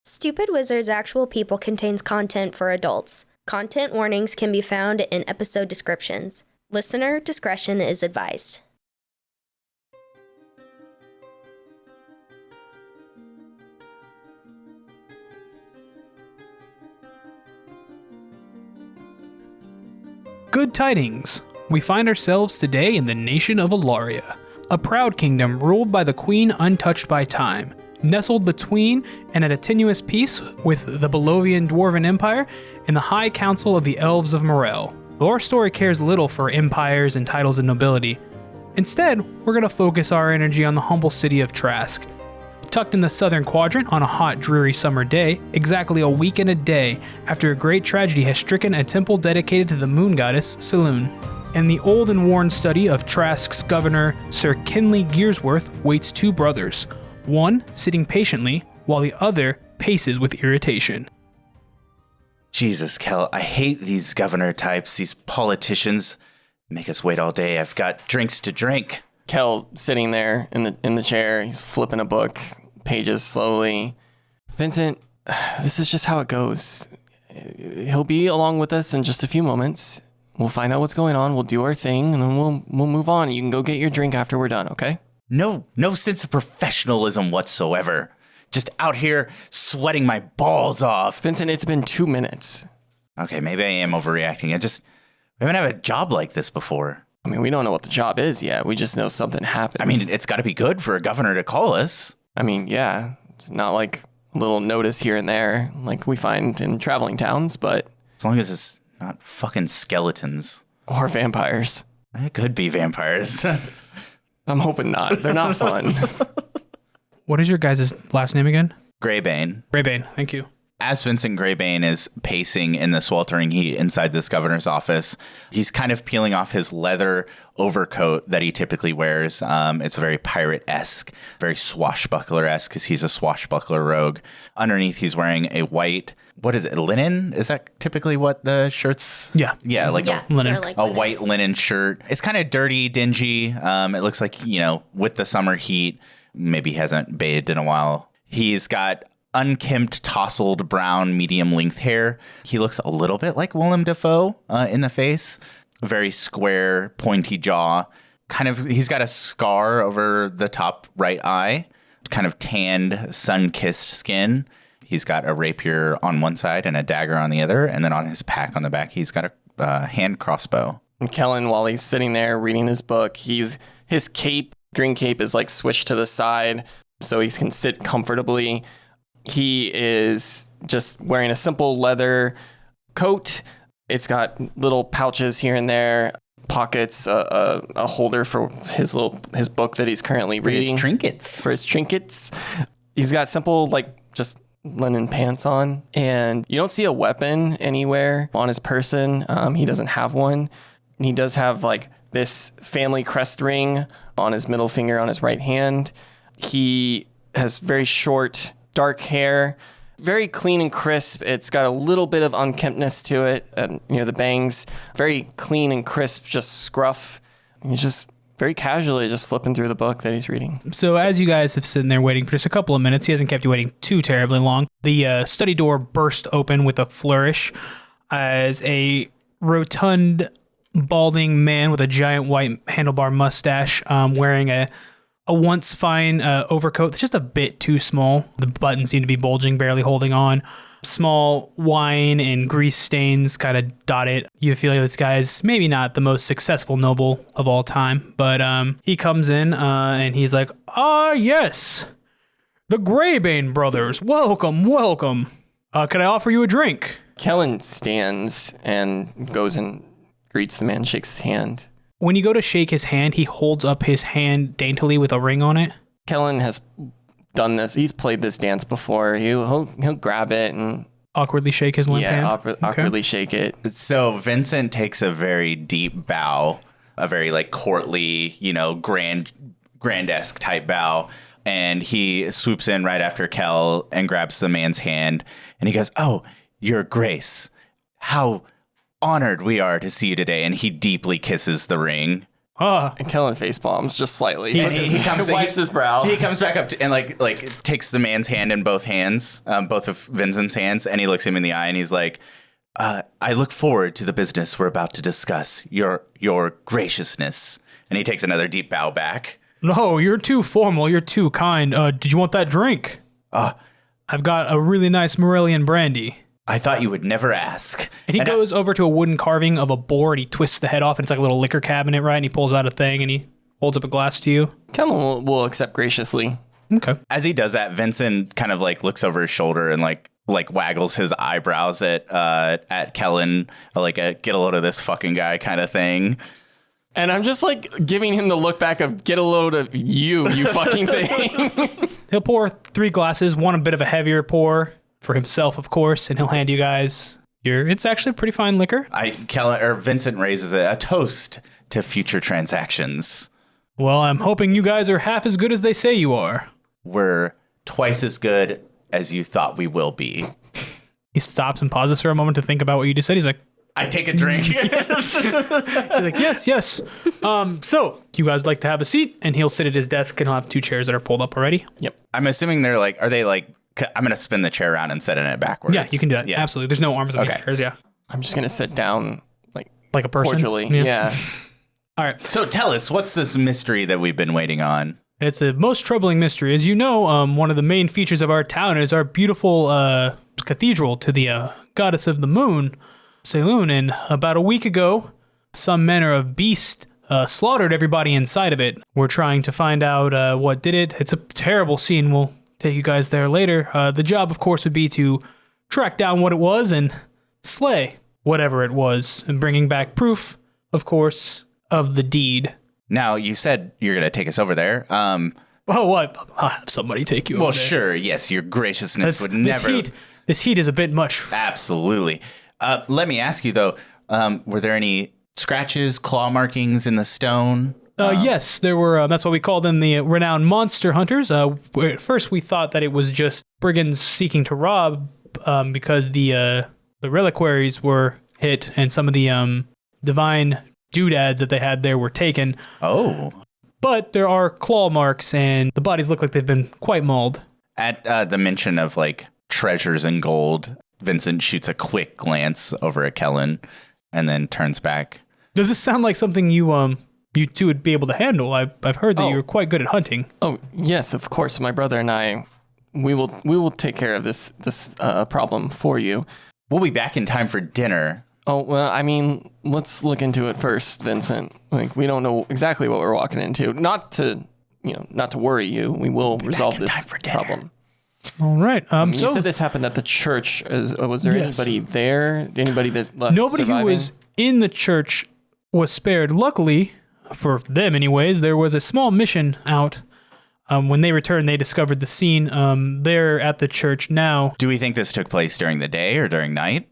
Stupid Wizard's Actual People contains content for adults. Content warnings can be found in episode descriptions. Listener discretion is advised. Good tidings! We find ourselves today in the nation of Alaria, a proud kingdom ruled by the queen untouched by time, nestled between and at a tenuous peace with the Balovian Dwarven Empire and the High Council of the Elves of Morel. Our story cares little for empires and titles and nobility. Instead, we're going to focus our energy on the humble city of Trask. Tucked in the southern quadrant on a hot, dreary summer day, exactly a week and a day after a great tragedy has stricken a temple dedicated to the moon goddess, Saloon. And the old and worn study of Trask's governor, Sir Kinley Gearsworth, waits two brothers, one sitting patiently, while the other paces with irritation. Jesus, Kel, I hate these governor types, these politicians. Make us wait all day. I've got drinks to drink. Kel sitting there in the chair, he's flipping a book, pages slowly. Vincent, this is just how it goes. He'll be along with us in just a few moments. We'll find out what's going on, we'll do our thing, and then we'll move on. You can go get your drink after we're done, okay? No sense of professionalism whatsoever. Just out here sweating my balls off. Vincent, it's been 2 minutes. Okay, maybe I am overreacting. We haven't had a job like this before. I mean, we don't know what the job is yet. We just know something happened. I mean, it's got to be good for a governor to call us. I mean, yeah, it's not like a little notice here and there like we find in traveling towns, but... As long as it's not fucking skeletons. Or vampires. It could be vampires. I'm hoping not. They're not fun. What is your guys' last name again? Greybane. Greybane, thank you. As Vincent Greybane is pacing in the sweltering heat inside this governor's office, he's kind of peeling off his leather overcoat that he typically wears. It's very pirate-esque, very swashbuckler-esque because he's a swashbuckler rogue. Underneath, he's wearing a white, what is it, linen? Is that typically what the shirt's? Yeah. Yeah, like linen. Like a white linen shirt. It's kind of dirty, dingy. It looks like, with the summer heat, maybe he hasn't bathed in a while. He's got unkempt, tousled, brown, medium-length hair. He looks a little bit like Willem Dafoe in the face. Very square, pointy jaw. He's got a scar over the top right eye. Kind of tanned, sun-kissed skin. He's got a rapier on one side and a dagger on the other. And then on his pack on the back, he's got a hand crossbow. And Kellen, while he's sitting there reading his book, his cape, green cape, is like switched to the side so he can sit comfortably. He is just wearing a simple leather coat. It's got little pouches here and there, pockets, a holder for his book that he's currently reading. For his trinkets. He's got simple, just linen pants on. And you don't see a weapon anywhere on his person. He doesn't have one. And he does have, this family crest ring on his middle finger on his right hand. He has very short, dark hair, very clean and crisp. It's got a little bit of unkemptness to it. And, the bangs, very clean and crisp, just scruff. He's just very casually just flipping through the book that he's reading. So as you guys have sitting there waiting for just a couple of minutes, he hasn't kept you waiting too terribly long. The study door burst open with a flourish as a rotund, balding man with a giant white handlebar mustache, wearing a once fine overcoat that's just a bit too small. The buttons seem to be bulging, barely holding on. Small wine and grease stains kind of dot it. You feel like this guy's maybe not the most successful noble of all time, but he comes in and he's like, yes, the Greybane brothers, welcome. Can I offer you a drink? Kellen stands and goes and greets the man, shakes his hand. When you go to shake his hand, he holds up his hand daintily with a ring on it. Kellen has done this. He's played this dance before. He'll grab it and awkwardly shake his limp hand. Awkwardly shake it. So Vincent takes a very deep bow, a very courtly, grand-esque type bow, and he swoops in right after Kel and grabs the man's hand, and he goes, "Oh, Your Grace, how honored we are to see you today," and he deeply kisses the ring. And Kellen face palms just slightly. He wipes his brow. He comes back up and like takes the man's hand in both hands, both of Vincent's hands, and he looks him in the eye and he's like, I look forward to the business we're about to discuss. Your graciousness. And he takes another deep bow back. No, you're too formal. You're too kind. Did you want that drink? I've got a really nice Morellian brandy. I thought you would never ask. And he goes over to a wooden carving of a boar, and he twists the head off, and it's like a little liquor cabinet, right? And he pulls out a thing, and he holds up a glass to you. Kellen will accept graciously. Okay. As he does that, Vincent kind of like looks over his shoulder and like waggles his eyebrows at Kellen, like a get a load of this fucking guy kind of thing. And I'm just like giving him the look back of get a load of you fucking thing. He'll pour 3 glasses, one a bit of a heavier pour for himself, of course, and he'll hand you guys it's actually pretty fine liquor. Vincent raises a toast to future transactions. Well, I'm hoping you guys are half as good as they say you are. We're twice as good as you thought we will be. He stops and pauses for a moment to think about what you just said. He's like, I take a drink. He's like, yes. So you guys like to have a seat? And he'll sit at his desk and he'll have 2 chairs that are pulled up already. Yep. I'm assuming are they like, I'm going to spin the chair around and set it backwards. Yeah, you can do that. Yeah. Absolutely. There's no arms on these chairs, yeah. I'm just going to sit down like a person. Cordially. Yeah. All right. So tell us, what's this mystery that we've been waiting on? It's a most troubling mystery. As you know, one of the main features of our town is our beautiful cathedral to the goddess of the moon, Saloon. And about a week ago, some manner of beast slaughtered everybody inside of it. We're trying to find out what did it. It's a terrible scene. We'll take you guys there later. The job, of course, would be to track down what it was and slay whatever it was, and bringing back proof, of course, of the deed. Now, you said you're going to take us over there. Oh, what? I'll have somebody take you over there. Well, sure. Yes, your graciousness would never... This heat is a bit much. Absolutely. Let me ask you, though, were there any scratches, claw markings in the stone? Yes, there were. That's why we called them the renowned monster hunters. At first, we thought that it was just brigands seeking to rob because the reliquaries were hit and some of the divine doodads that they had there were taken. Oh. But there are claw marks, and the bodies look like they've been quite mauled. At the mention of, like, treasures and gold, Vincent shoots a quick glance over at Kellen and then turns back. Does this sound like something you two would be able to handle? I've heard that you're quite good at hunting. Oh, yes, of course. My brother and I, we will take care of this problem for you. We'll be back in time for dinner. Oh, well, I mean, let's look into it first, Vincent. Like, we don't know exactly what we're walking into. Not to worry you. We will resolve this problem. All right. You said this happened at the church. Was there anybody there? Anybody that left Nobody surviving? Who was in the church was spared. Luckily, for them anyways, there was a small mission out. When they returned, they discovered the scene. They're at the church now. Do we think this took place during the day or during night?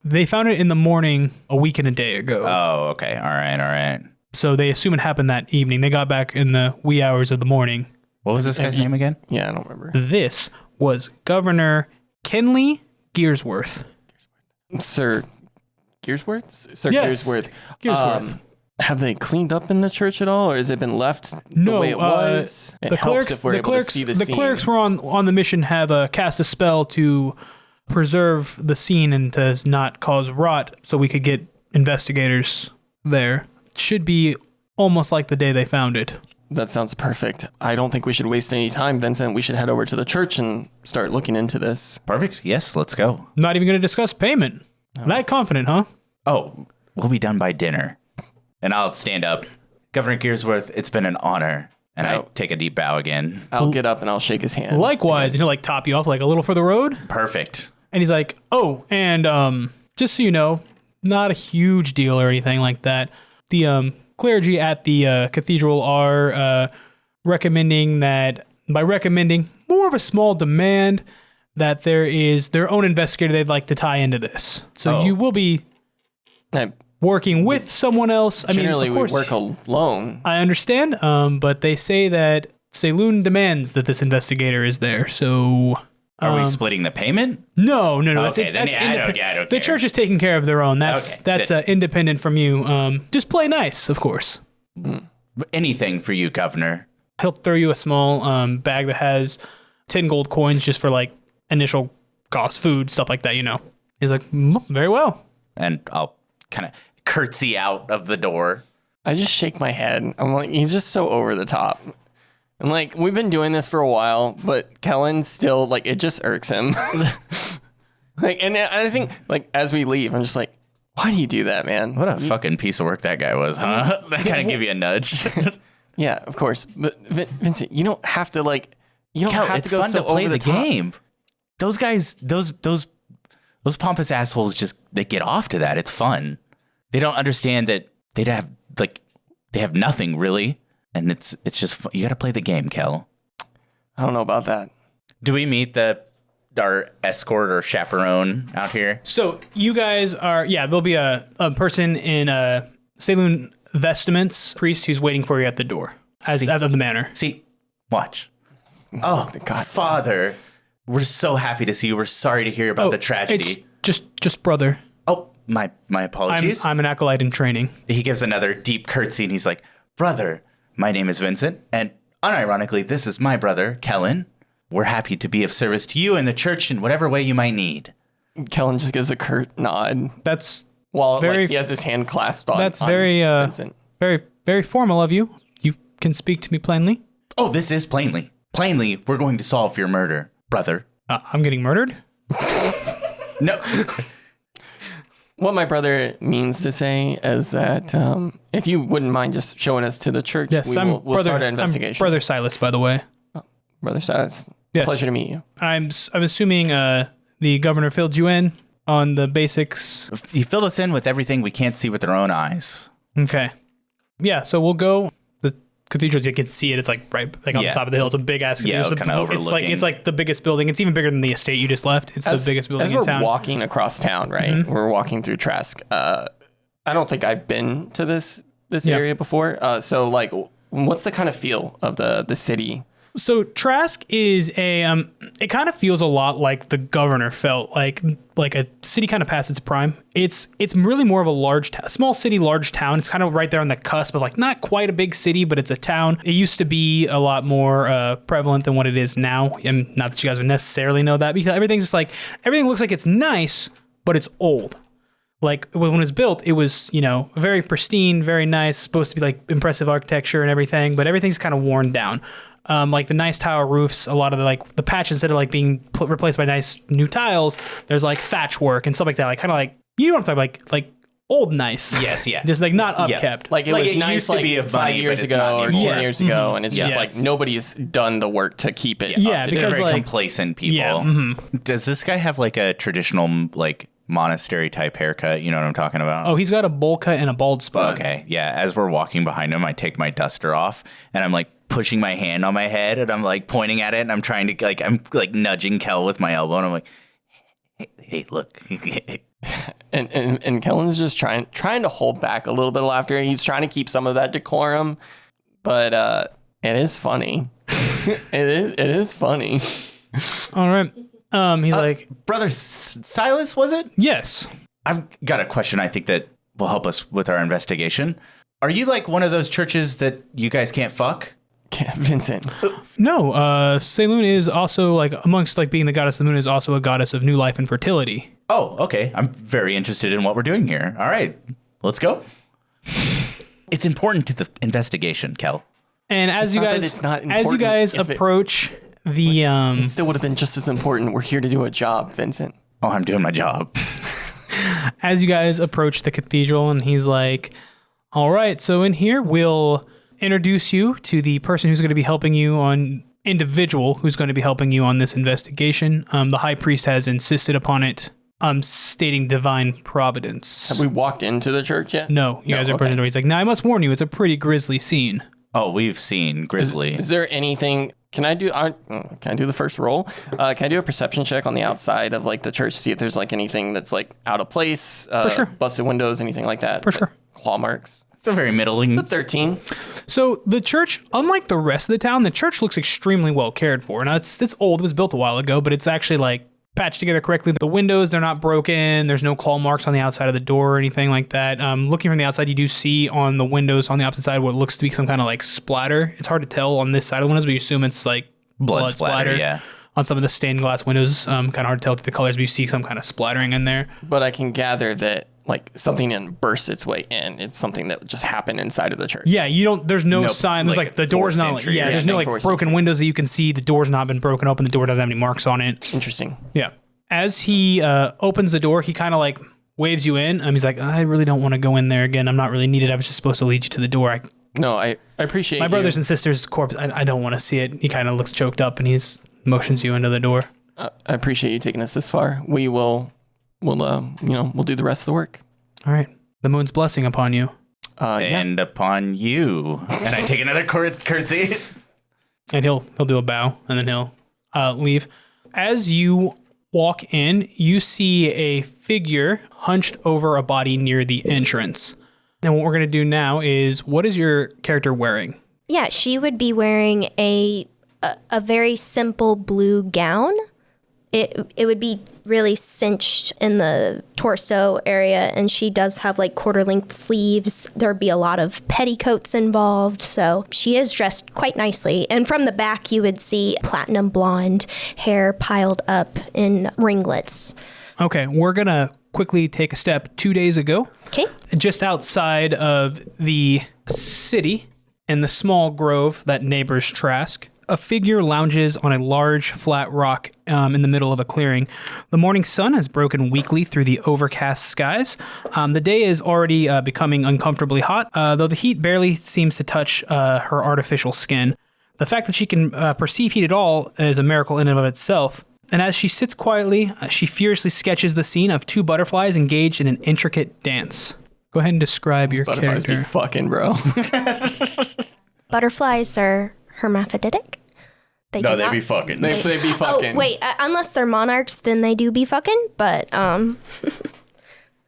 They found it in the morning a week and a day ago. Oh, okay. All right. So they assume it happened that evening. They got back in the wee hours of the morning. What was this guy's name again? Yeah, I don't remember. This was Governor Kenley Gearsworth. Sir Gearsworth? Sir Yes. Gearsworth. Have they cleaned up in the church at all, or has it been left the way it was? The clerics were on the mission have cast a spell to preserve the scene and to not cause rot, so we could get investigators there. Should be almost like the day they found it. That sounds perfect. I don't think we should waste any time, Vincent. We should head over to the church and start looking into this. Perfect. Yes, let's go. Not even going to discuss payment. That confident, huh? Oh, we'll be done by dinner. And I'll stand up. Governor Gearsworth, it's been an honor. And I take a deep bow again. I'll get up and I'll shake his hand. Likewise, and he'll like top you off like a little further road. Perfect. And he's like, oh, and just so you know, not a huge deal or anything like that. The clergy at the cathedral are recommending more of a small demand that there is their own investigator they'd like to tie into this. So you will be working with someone else. Generally, of course, we work alone. I understand, but they say that Saloon demands that this investigator is there. So are we splitting the payment? No. Okay, I don't care. The church is taking care of their own. That's independent from you. Just play nice, of course. Anything for you, Governor. He'll throw you a small bag that has 10 gold coins just for like initial cost, food, stuff like that, He's like, very well. And I'll kind of curtsy out of the door. I just shake my head. I'm like, he's just so over the top. And like, we've been doing this for a while, but Kellen still, like, it just irks him. Like, and I think, like, as we leave, I'm just like, why do you do that, man? What a fucking piece of work that guy was, huh? That kind of give you a nudge. Yeah, of course. But Vincent, you don't have to, like, you don't Kel, have it's to go fun so to play over the top. game. Those guys, those pompous assholes just, they get off to that. It's fun. They don't understand that they have nothing really. And it's just fun. You got to play the game, Kel. I don't know about that. Do we meet our escort or chaperone out here? So you guys are, there'll be a person in saloon vestments, priest who's waiting for you at the door at the manor. See, watch. Oh, God, Father, we're so happy to see you. We're sorry to hear about the tragedy. It's just brother. Oh, my apologies. I'm an acolyte in training. He gives another deep curtsy and he's like, brother, my name is Vincent, and unironically, this is my brother, Kellen. We're happy to be of service to you and the church in whatever way you might need. Kellen just gives a curt nod. That's While very, like, he has his hand clasped on. That's on very Vincent. very, very formal of you. You can speak to me plainly. Oh, this is plainly. Plainly, we're going to solve your murder, brother. I'm getting murdered? No. What my brother means to say is that if you wouldn't mind just showing us to the church, Yes, we'll start our investigation. I'm Brother Silas, by the way. Brother Silas, Yes. pleasure to meet you. I'm assuming the governor filled you in on the basics. He filled us in with everything we can't see with our own eyes. Okay. Yeah, so we'll go. The cathedral, you can see it. It's like right on the top of the hill. It's a big ass cathedral. Yeah, kind of overlooking. It's like the biggest building. It's even bigger than the estate you just left. It's the biggest building in town. As we're walking across town, right? Mm-hmm. We're walking through Trask. I don't think I've been to this area before. So like, what's the kind of feel of the city? So Trask is it kind of feels a lot like the governor felt, like a city kind of past its prime. It's really more of a small city, large town. It's kind of right there on the cusp of like not quite a big city, but it's a town. It used to be a lot more prevalent than what it is now. And not that you guys would necessarily know that, because everything looks like it's nice, but it's old. Like when it was built, it was, very pristine, very nice, supposed to be like impressive architecture and everything, but everything's kind of worn down. Like the nice tile roofs, a lot of the patches instead of like being replaced by nice new tiles, there's like thatch work and stuff like that. Like kind of like, you know what I'm talking about, like old nice. Yes, yeah. Just like not upkept. Like it was it nice used to like be 5 years ago or 10 years ago, and it's just like nobody's done the work to keep it. Yeah, up to because They're very like complacent people. Yeah, Does this guy have like a traditional like monastery type haircut? You know what I'm talking about? Oh, he's got a bowl cut and a bald spot. Okay, yeah. As we're walking behind him, I take my duster off and I'm like pushing my hand on my head and I'm like pointing at it and I'm trying to I'm nudging Kel with my elbow and I'm like, hey look. and Kellen's just trying to hold back a little bit of laughter. He's trying to keep some of that decorum, but it is funny. it is funny. All right. He's like, Brother Silas, was it? yes. I've got a question I think that will help us with our investigation. Are you like one of those churches that you guys can't fuck? Vincent. No, Saloon is also like amongst like being the goddess of the moon is also a goddess of new life and fertility. Oh, okay. I'm very interested in what we're doing here. All right, let's go. It's important to the investigation, Kel. And as you guys approach the it still would have been just as important. We're here to do a job, Vincent. Oh, I'm doing my job. As you guys approach the cathedral, and he's like, all right, so in here we'll introduce you to the person who's going to be helping you on who's going to be helping you on this investigation. The high priest has insisted upon it, stating divine providence. Have we walked into the church yet? No, you guys are present. He's like, now I must warn you, it's a pretty grisly scene. Oh, we've seen grisly. Is there anything? Can I do the first roll? Can I do a perception check on the outside of like the church, see if there's like anything that's like out of place? For sure. Busted windows, anything like that? For sure. Claw marks. It's a very middling. It's a 13. So the church, unlike the rest of the town, the church looks extremely well cared for. Now it's old. It was built a while ago, but it's actually like patched together correctly. The windows, they're not broken. There's no claw marks on the outside of the door or anything like that. Looking from the outside, you do see on the windows on the opposite side what looks to be some kind of like splatter. It's hard to tell on this side of the windows, but you assume it's like blood splatter. Yeah. On some of the stained glass windows, kind of hard to tell through the colors, but you see some kind of splattering in there. But I can gather that like something didn't burst its way in. It's something that just happened inside of the church. Yeah, there's no sign. There's like the door's not, there's no like broken windows that you can see. The door's not been broken open. The door doesn't have any marks on it. Interesting. Yeah. As he opens the door, he kind of like waves you in. He's like, I really don't want to go in there again. I'm not really needed. I was just supposed to lead you to the door. I appreciate my brothers and sisters' corpse. I don't want to see it. He kind of looks choked up and he's motions you into the door. I appreciate you taking us this far. We'll do the rest of the work. All right. The moon's blessing upon you. And upon you. And I take another curtsy. And he'll do a bow and then he'll leave. As you walk in, you see a figure hunched over a body near the entrance. And what we're going to do now is, what is your character wearing? Yeah, she would be wearing a very simple blue gown. It would be really cinched in the torso area, and she does have like quarter-length sleeves. There'd be a lot of petticoats involved, so she is dressed quite nicely. And from the back, you would see platinum blonde hair piled up in ringlets. Okay, we're going to quickly take a step 2 days ago. Okay. Just outside of the city, in the small grove that neighbors Trask, a figure lounges on a large flat rock in the middle of a clearing. The morning sun has broken weakly through the overcast skies. The day is already becoming uncomfortably hot, though the heat barely seems to touch her artificial skin. The fact that she can perceive heat at all is a miracle in and of itself. And as she sits quietly, she furiously sketches the scene of two butterflies engaged in an intricate dance. Go ahead and describe your butterflies character. Be fucking, bro. Butterflies are hermaphroditic. They be fucking. They be fucking. Oh, wait, unless they're monarchs, then they do be fucking, but a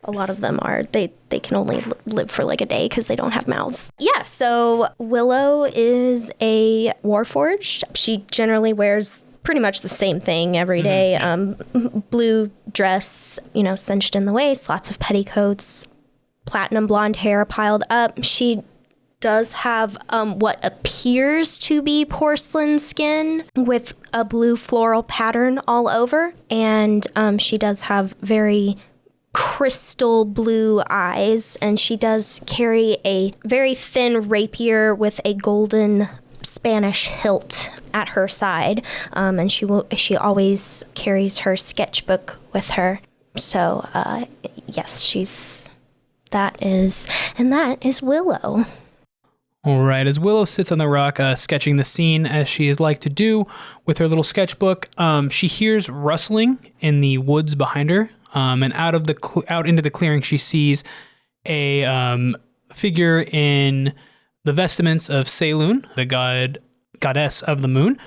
lot of them are. They can only live for like a day because they don't have mouths. Yeah, so Willow is a warforged. She generally wears pretty much the same thing every day. Blue dress, cinched in the waist, lots of petticoats, platinum blonde hair piled up. She does have what appears to be porcelain skin with a blue floral pattern all over. And she does have very crystal blue eyes. And she does carry a very thin rapier with a golden Spanish hilt at her side. And she always carries her sketchbook with her. So, yes, that is Willow. All right, as Willow sits on the rock sketching the scene as she is like to do with her little sketchbook, she hears rustling in the woods behind her, and out into the clearing she sees a figure in the vestments of Saloon, the goddess of the moon.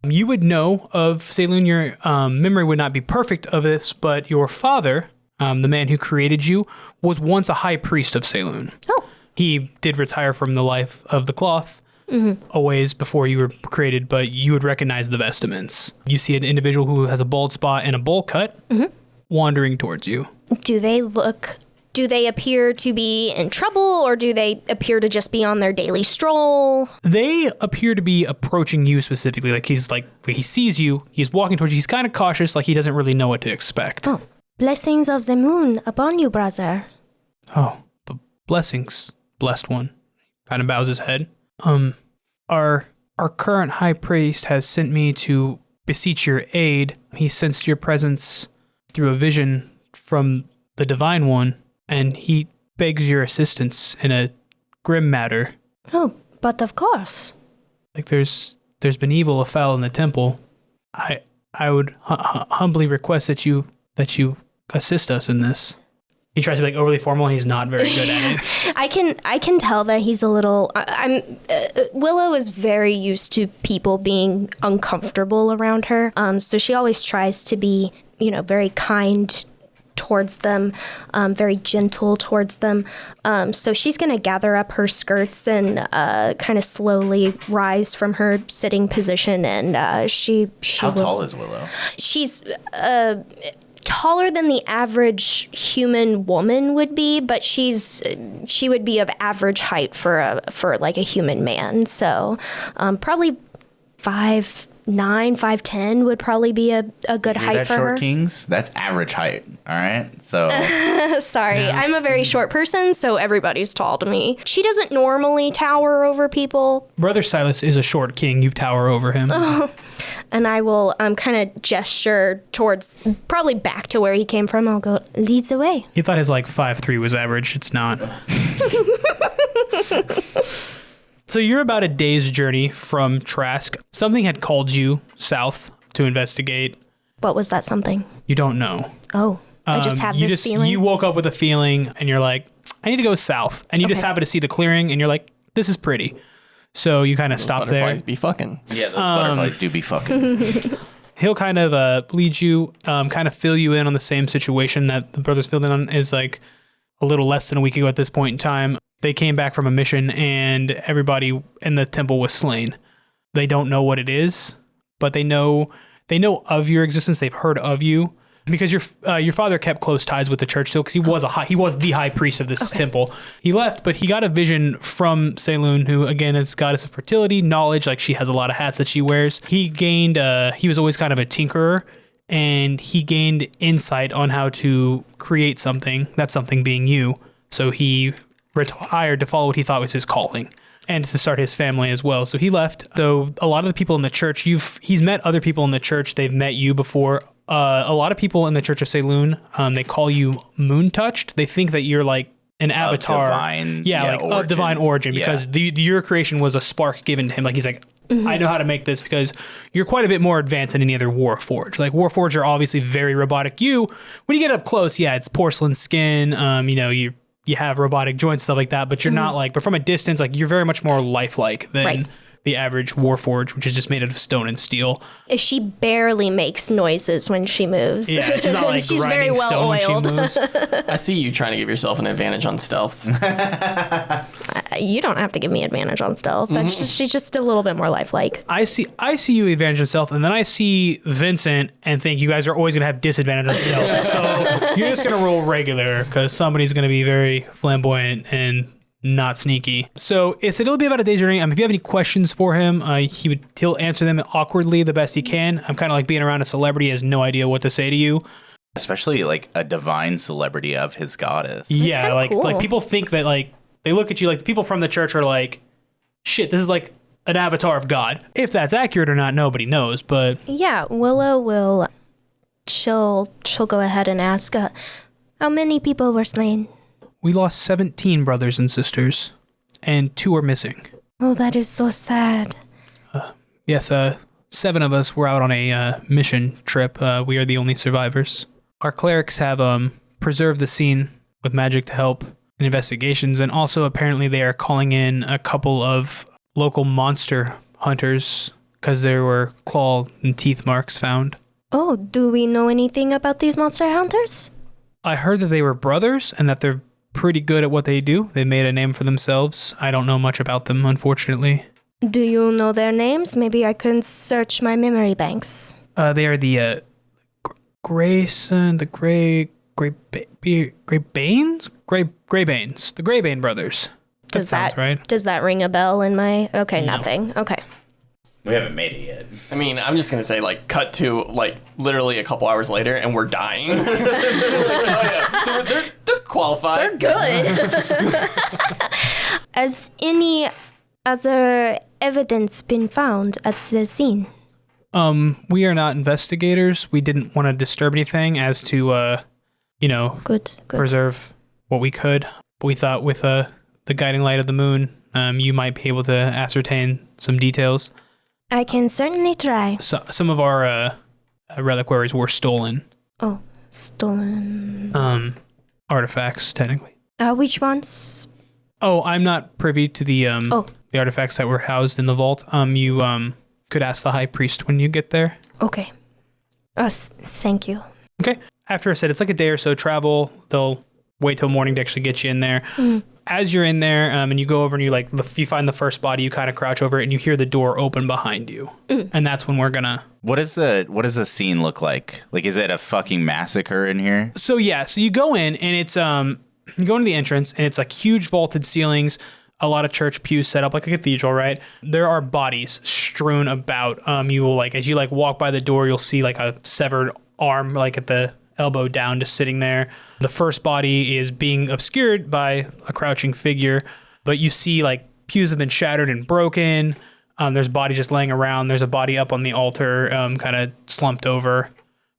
You would know of Saloon, your memory would not be perfect of this, but your father, the man who created you, was once a high priest of Saloon. Oh. He did retire from the life of the cloth a ways before you were created, but you would recognize the vestments. You see an individual who has a bald spot and a bowl cut wandering towards you. Do they appear to be in trouble, or do they appear to just be on their daily stroll? They appear to be approaching you specifically. He sees you, he's walking towards you, he's kind of cautious, like he doesn't really know what to expect. Oh, blessings of the moon upon you, brother. Oh, blessings. Blessed one. Kind of bows his head. Our current high priest has sent me to beseech your aid. He sensed your presence through a vision from the Divine One, and he begs your assistance in a grim matter. Oh, but of course. Like there's been evil afoul in the temple. I would humbly request that you assist us in this. He tries to be overly formal, and he's not very good at it. I can tell that he's a little. Willow is very used to people being uncomfortable around her. So she always tries to be, very kind towards them, very gentle towards them. So she's going to gather up her skirts and kind of slowly rise from her sitting position. And she How tall is Willow? She's taller than the average human woman would be, but she would be of average height for like a human man. So probably 5'9", 5'10" would probably be a good height for her. Kings, that's average height. All right, so sorry, I'm a very short person, so everybody's tall to me. She doesn't normally tower over people. Brother Silas is a short king. You tower over him. And I will kind of gesture towards, probably back to where he came from. I'll go, leads the way. He thought his 5'3" was average. It's not. So you're about a day's journey from Trask. Something had called you south to investigate. What was that something? You don't know. Oh, I just have this feeling. You woke up with a feeling and you're like, I need to go south. And you just happen to see the clearing and you're like, this is pretty. So you kind of stop there. Butterflies be fucking. Yeah, those butterflies do be fucking. He'll kind of lead you, kind of fill you in on the same situation that the brothers filled in on. Is like a little less than a week ago at this point in time. They came back from a mission and everybody in the temple was slain. They don't know what it is, but they know of your existence. They've heard of you. Because your father kept close ties with the church, so because he was the high priest of this temple. He left, but he got a vision from Saloon, who again is goddess of fertility, knowledge. Like she has a lot of hats that she wears. He gained. He was always kind of a tinkerer, and he gained insight on how to create something. That something being you. So he retired to follow what he thought was his calling, and to start his family as well. So he left. So a lot of the people in the church, he's met other people in the church. They've met you before. A lot of people in the Church of Saloon, they call you moon touched. They think that you're like an avatar, of divine origin, because your creation was a spark given to him. Like he's like, I know how to make this because you're quite a bit more advanced than any other Warforged. Like Warforged are obviously very robotic. When you get up close, it's porcelain skin. You have robotic joints, stuff like that, but you're not like. But from a distance, like you're very much more lifelike than the average Warforged, which is just made out of stone and steel. She barely makes noises when she moves. Yeah, she's not like she's grinding very well stone oiled. when she moves. I see you trying to give yourself an advantage on stealth. You don't have to give me advantage on stealth. She's just a little bit more lifelike. I see you advantage on stealth, and then I see Vincent and think you guys are always going to have disadvantage on stealth. So you're just going to roll regular because somebody's going to be very flamboyant and not sneaky. So it'll be about a day's journey. If you have any questions for him, he'll answer them awkwardly the best he can. I'm kind of like being around a celebrity, has no idea what to say to you. Especially like a divine celebrity of his goddess. Yeah, like cool. like people think that like they look at you like the people from the church are like, shit, this is like an avatar of God. If that's accurate or not, nobody knows. But yeah, Willow will. She'll go ahead and ask, how many people were slain? we lost 17 brothers and sisters, and 2 are missing. Oh, that is so sad. Yes, 7 of us were out on a mission trip. We are the only survivors. Our clerics have preserved the scene with magic to help in investigations, and also apparently they are calling in a couple of local monster hunters because there were claw and teeth marks found. Oh, do we know anything about these monster hunters? I heard that they were brothers and that they're pretty good at what they do. They made a name for themselves. I don't know much about them, unfortunately. Do you know their names? Maybe I can search my memory banks. They are the Grayson, the Greybanes? The Greybane brothers. Does sounds that right. Does that ring a bell in my... Okay, No. nothing. Okay. We haven't made it yet. I mean, I'm just going to say, like, cut to, like, literally a couple hours later, and we're dying. So they're qualified. They're good. Has any other evidence been found at the scene? We are not investigators. We didn't want to disturb anything as to, Good. preserve what we could. But we thought with the guiding light of the moon, you might be able to ascertain some details. I can certainly try. So, some of our reliquaries were stolen. Oh, stolen. Artifacts, technically. Which ones? Oh, I'm not privy to the the artifacts that were housed in the vault. You could ask the high priest when you get there. Okay. Thank you. Okay. after I said it's like a day or so travel, they'll wait till morning to actually get you in there. As you're in there, and you go over and you find the first body, you kind of crouch over it and you hear the door open behind you. And that's when we're gonna. What does the scene look like? Like, is it a fucking massacre in here? So you go in and it's you go into the entrance and it's like huge vaulted ceilings, a lot of church pews set up like a cathedral, right? There are bodies strewn about. You will as you walk by the door, you'll see like a severed arm at the elbow down, just sitting there. The first body is being obscured by a crouching figure, but you see pews have been shattered and broken. There's a body just laying around. There's a body up on the altar, kind of slumped over,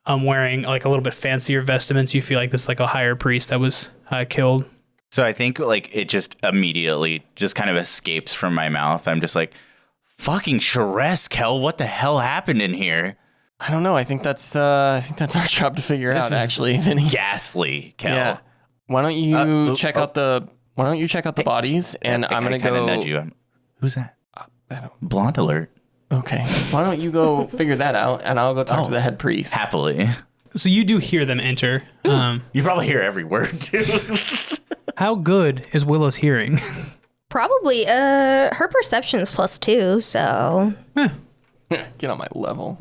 wearing a little bit fancier vestments. You feel like this is a higher priest that was killed. So I think it just immediately just kind of escapes from my mouth. I'm just like, fucking Sharess, Kel, what the hell happened in here? I don't know. I think that's our job to figure out, actually, Vinny. Ghastly, Kel. Yeah. Why don't you check out the bodies, and I'm gonna go nudge you. Who's that? I don't. Blonde alert. Okay. Why don't you go figure that out, and I'll go talk to the head priest. Happily. So you do hear them enter. You probably hear every word too. How good is Willow's hearing? Probably. Her perception's +2, so. Get on my level.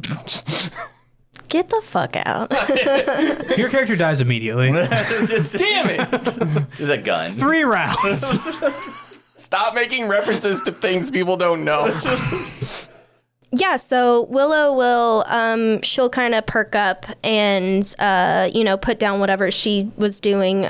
Get the fuck out. Your character dies immediately. Damn it! There's a gun. 3 rounds. Stop making references to things people don't know. Yeah, so Willow will, she'll kind of perk up and, put down whatever she was doing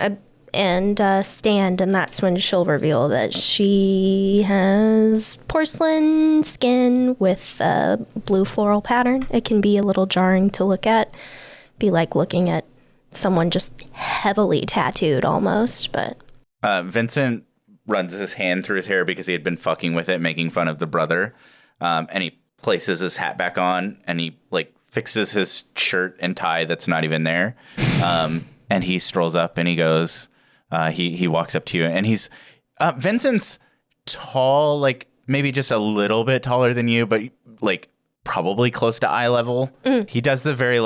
and stand, and that's when she'll reveal that she has porcelain skin with a blue floral pattern. It can be a little jarring to look at, be like looking at someone just heavily tattooed almost, but... Vincent runs his hand through his hair because he had been fucking with it, making fun of the brother, and he places his hat back on, and he fixes his shirt and tie that's not even there, and he strolls up and he goes... He walks up to you, and he's Vincent's tall, maybe just a little bit taller than you, but probably close to eye level. He does the very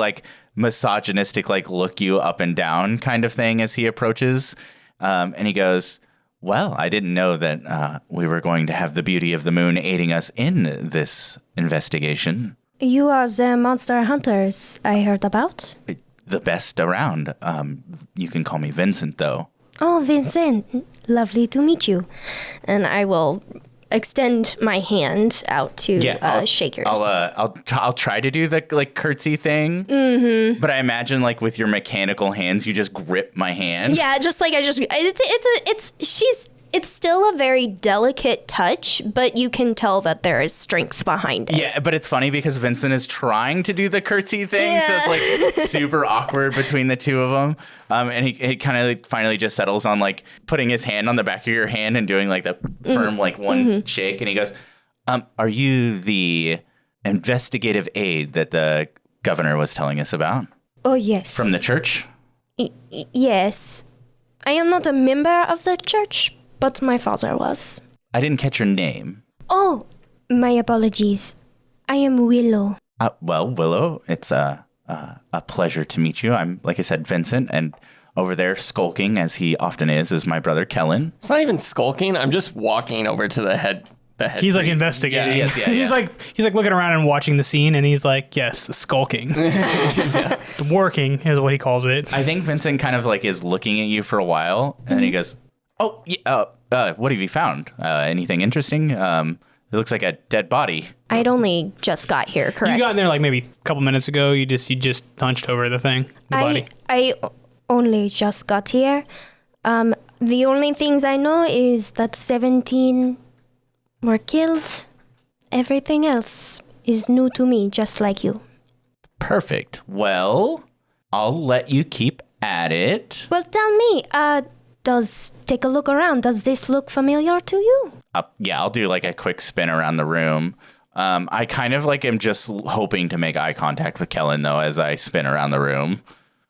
misogynistic look you up and down kind of thing as he approaches, and he goes, "Well, I didn't know that we were going to have the beauty of the moon aiding us in this investigation." You are the monster hunters I heard about? The best around. You can call me Vincent, though. Oh, Vincent, lovely to meet you. And I will extend my hand out to shake yours. I'll try to do the curtsy thing. Mm-hmm. But I imagine with your mechanical hands, you just grip my hand. Yeah, it's still a very delicate touch, but you can tell that there is strength behind it. Yeah, but it's funny because Vincent is trying to do the curtsy thing, so it's super awkward between the two of them. And he kind of finally just settles on putting his hand on the back of your hand and doing the firm one shake. And he goes, "Are you the investigative aide that the governor was telling us about?" Oh, yes. From the church? Yes. I am not a member of the church, but my father was. I didn't catch your name. Oh, my apologies. I am Willow. Well, Willow, it's a pleasure to meet you. I'm, like I said, Vincent, and over there skulking, as he often is my brother Kellen. It's not even skulking. I'm just walking over to the head. He's investigating. Yeah. He's looking around and watching the scene, and he's yes, skulking. Working is what he calls it. I think Vincent kind of is looking at you for a while, and then he goes, "Oh, yeah, what have you found? Anything interesting? It looks like a dead body." I'd only just got here, correct? You got in there maybe a couple minutes ago. You just hunched over the thing, the body. I only just got here. The only things I know is that 17 were killed. Everything else is new to me, just like you. Perfect. Well, I'll let you keep at it. Well, tell me, take a look around. Does this look familiar to you? Yeah, I'll do a quick spin around the room. I kind of am just hoping to make eye contact with Kellen, though, as I spin around the room.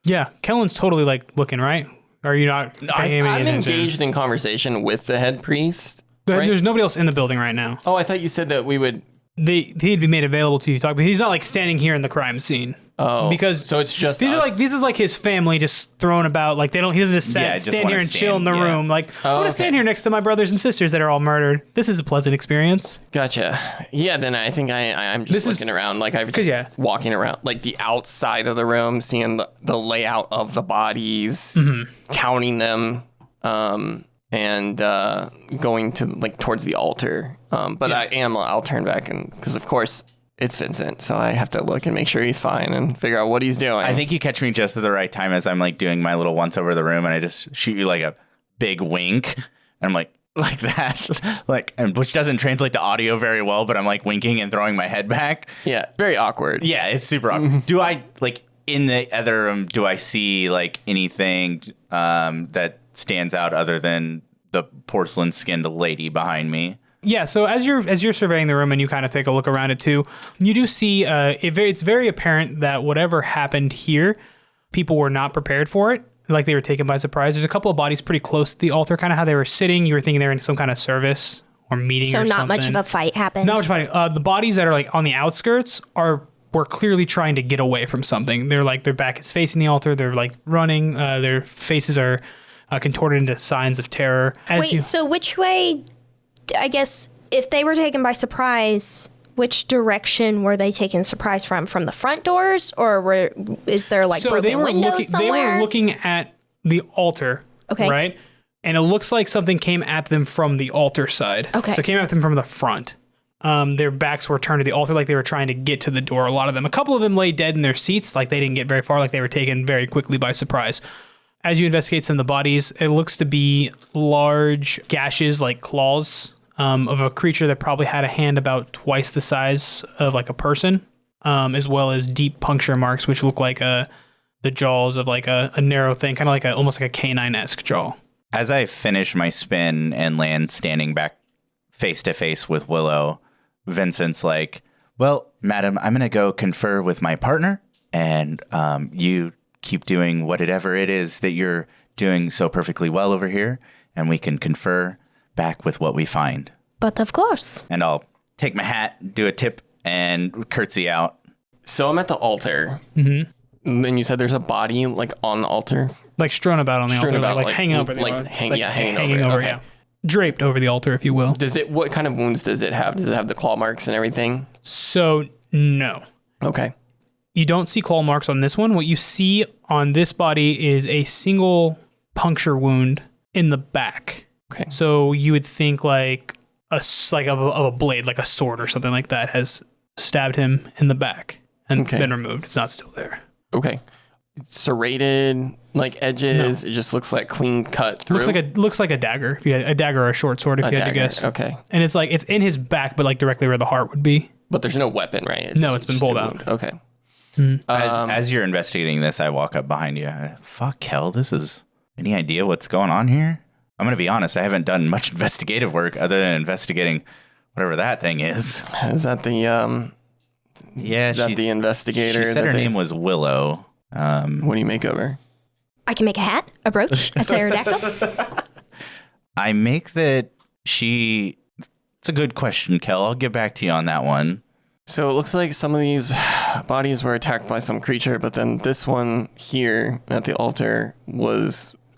Yeah, Kellen's totally looking, right? Are you not paying any I'm attention? engaged in conversation with the head priest. Right? There's nobody else in the building right now. Oh, I thought you said that we would... He'd be made available to you to talk, but he's not standing here in the crime scene. Oh, because so it's just these us. are like this is like his family just thrown about. Like he doesn't just just stand wanna here and chill in the stand, yeah. room. Like I'm gonna stand here next to my brothers and sisters that are all murdered. This is a pleasant experience. Gotcha. Yeah, then I think I'm just looking around. Like I'm just walking around, like the outside of the room, seeing the layout of the bodies, counting them, and going to like towards the altar. But I'll turn back and because of course it's Vincent, so I have to look and make sure he's fine and figure out what he's doing. I think you catch me just at the right time as I'm like doing my little once over the room, and I just shoot you like a big wink, and I'm like that, like, and which doesn't translate to audio very well, but I'm like winking and throwing my head back. Yeah, very awkward. Yeah, it's super awkward. Do I like in the other room? Do I see like anything that stands out other than the porcelain skinned lady behind me? Yeah, so as you're surveying the room and you kind of take a look around it too, you do see it's very apparent that whatever happened here, people were not prepared for it. Like they were taken by surprise. There's a couple of bodies pretty close to the altar, kind of how they were sitting. You were thinking they were in some kind of service or meeting or something. So not much of a fight happened? Not much fighting. The bodies that are like on the outskirts were clearly trying to get away from something. They're like, their back is facing the altar. They're like running. Their faces are contorted into signs of terror. So which way... I guess if they were taken by surprise, which direction were they taken surprise from? From the front doors, or is there like broken windows somewhere? They were looking at the altar, right? And it looks like something came at them from the altar side. Okay. So it came at them from the front. Their backs were turned to the altar like they were trying to get to the door, a lot of them. A couple of them lay dead in their seats, like they didn't get very far, like they were taken very quickly by surprise. As you investigate some of the bodies, it looks to be large gashes, like claws, of a creature that probably had a hand about twice the size of like a person, as well as deep puncture marks, which look like the jaws of like a narrow thing, kind of like almost like a canine-esque jaw. As I finish my spin and land standing back face to face with Willow, Vincent's like, well, madam, I'm going to go confer with my partner, and you keep doing whatever it is that you're doing so perfectly well over here, and we can confer back with what we find. But of course. And I'll take my hat, do a tip, and curtsy out. So I'm at the altar. Mm-hmm. And then you said there's a body like on the altar? Like strewn about on the altar, like hanging over the altar. Hanging over. Okay. Yeah. Draped over the altar, if you will. What kind of wounds does it have? Does it have the claw marks and everything? So, no. Okay. You don't see claw marks on this one. What you see on this body is a single puncture wound in the back. Okay. So you would think like of a blade, like a sword or something like that, has stabbed him in the back and been removed. It's not still there. Okay. Serrated, like edges. No. It just looks like clean cut through. Looks like a dagger. If you had a dagger or a short sword, if you had to guess. Okay. And it's in his back, but like directly where the heart would be. But there's no weapon, right? It's been pulled out. Okay. As you're investigating this, I walk up behind you. Fuck, Kel, any idea what's going on here? I'm going to be honest, I haven't done much investigative work other than investigating whatever that thing is. Is that the, the investigator? She said her name was Willow. What do you make of her? I can make a hat, a brooch, a pterodactyl. I make that it's a good question, Kel. I'll get back to you on that one. So it looks like some of these bodies were attacked by some creature, but then this one here at the altar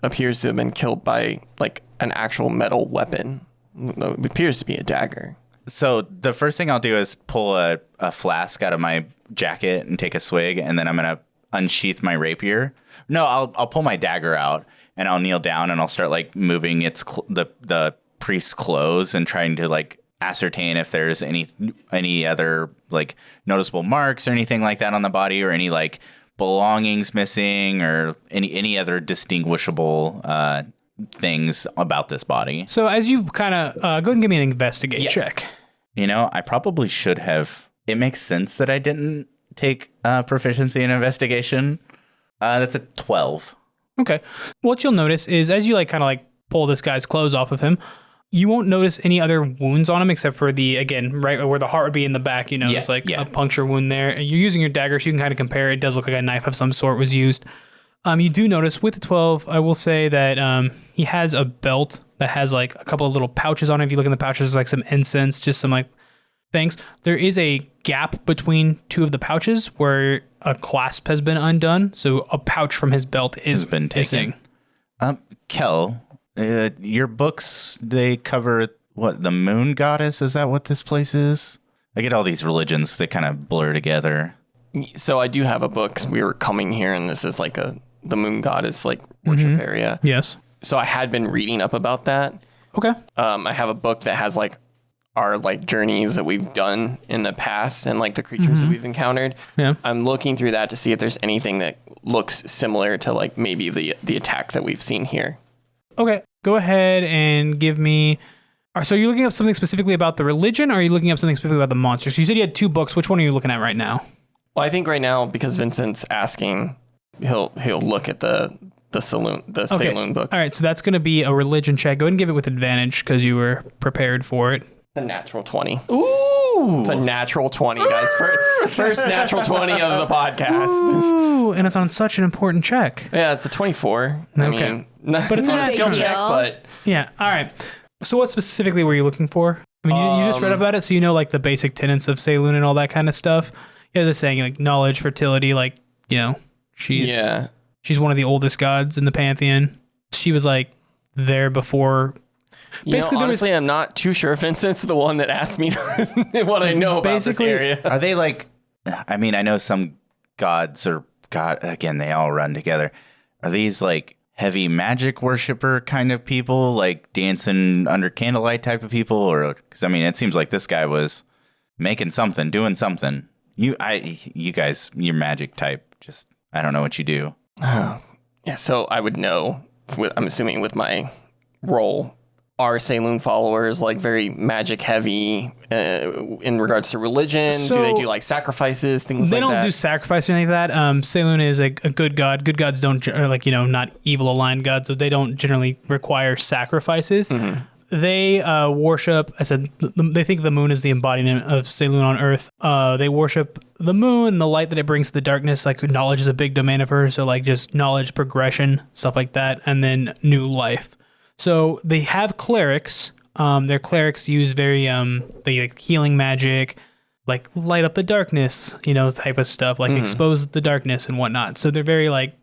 appears to have been killed by like an actual metal weapon. It appears to be a dagger. So the first thing I'll do is pull a flask out of my jacket and take a swig, and then I'm going to unsheath my rapier. No, I'll pull my dagger out and I'll kneel down and I'll start like moving the priest's clothes and trying to like ascertain if there's any other like noticeable marks or anything like that on the body, or any like belongings missing, or any other distinguishable things about this body. So as you kind of go ahead and give me an investigate check. I probably should have. It makes sense that I didn't take proficiency in investigation. That's a 12. Okay. What you'll notice is as you like kind of like pull this guy's clothes off of him, you won't notice any other wounds on him except for right where the heart would be in the back. It's a puncture wound there. You're using your dagger, so you can kind of compare. It does look like a knife of some sort was used. You do notice with the 12, I will say that he has a belt that has like a couple of little pouches on it. If you look in the pouches, there's like some incense, just some like things. There is a gap between two of the pouches where a clasp has been undone. So a pouch from his belt has been missing. Kel, your books, they cover what, the moon goddess? Is that what this place is? I get all these religions, they kind of blur together. So I do have a book. We were coming here, and this is like the moon goddess like worship area. Yes. So I had been reading up about that. Okay. I have a book that has like our like journeys that we've done in the past and like the creatures that we've encountered. Yeah. I'm looking through that to see if there's anything that looks similar to like maybe the attack that we've seen here. Okay. Go ahead and give me. So are you looking up something specifically about the religion, or are you looking up something specifically about the monsters? You said you had 2 books. Which one are you looking at right now? Well, I think right now, because Vincent's asking, he'll look at the saloon book. All right, so that's going to be a religion check. Go ahead and give it with advantage because you were prepared for it. It's a natural 20. Ooh! It's a natural 20, guys. First natural 20 of the podcast. Ooh, and it's on such an important check. Yeah, it's a 24. Okay. I mean, but it's not a a skill big check, deal. but... Yeah, all right. So what specifically were you looking for? I mean, you just read about it, so you know like the basic tenets of Saloon and all that kind of stuff. Yeah, they're saying like knowledge, fertility, like, you know, she's one of the oldest gods in the pantheon. She was like there before. Basically, honestly, I'm not too sure if Vincent's the one that asked me what I know about this area. Are they like, I mean, I know some gods or again, they all run together. Are these like heavy magic worshiper kind of people, like dancing under candlelight type of people? Or, because I mean, it seems like this guy was making something, doing something. You guys, you're magic type. Just, I don't know what you do. Yeah, so I would know, I'm assuming with my role, are Saloon followers like very magic heavy in regards to religion? So, do they do like sacrifices, things like that? They don't do sacrifice or anything like that. Saloon is a good god. Good gods don't, or like, you know, not evil aligned gods, so they don't generally require sacrifices. They worship, I said, they think the moon is the embodiment of Saloon on Earth. They worship the moon, the light that it brings to the darkness. Like, knowledge is a big domain of hers, so like just knowledge, progression, stuff like that, and then new life. So they have clerics. Their clerics use very they like healing magic, like light up the darkness, you know, type of stuff, like expose the darkness and whatnot. So they're very like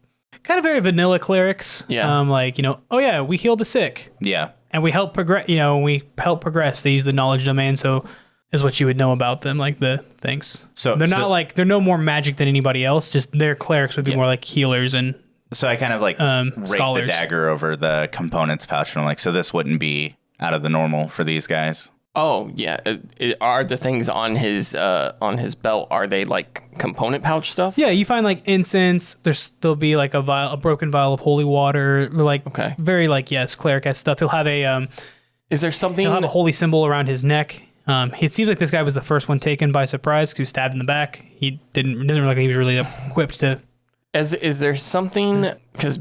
kind of very vanilla clerics. Yeah. Like, you know, oh yeah, we heal the sick. Yeah. And we help progress. You know, we help progress. They use the knowledge domain, so is what you would know about them, like the things. So they're not like they're no more magic than anybody else. Just their clerics would be more like healers and. So I kind of like rake the dagger over the components pouch, and I'm like, so this wouldn't be out of the normal for these guys. Oh yeah, are the things on his belt? Are they like component pouch stuff? Yeah, you find like incense. There'll be like a broken vial of holy water. Like very like cleric stuff. He'll have a Is there something? He'll have a holy symbol around his neck. It seems like this guy was the first one taken by surprise because he was stabbed in the back. It doesn't look like he was really equipped to. Is there something, because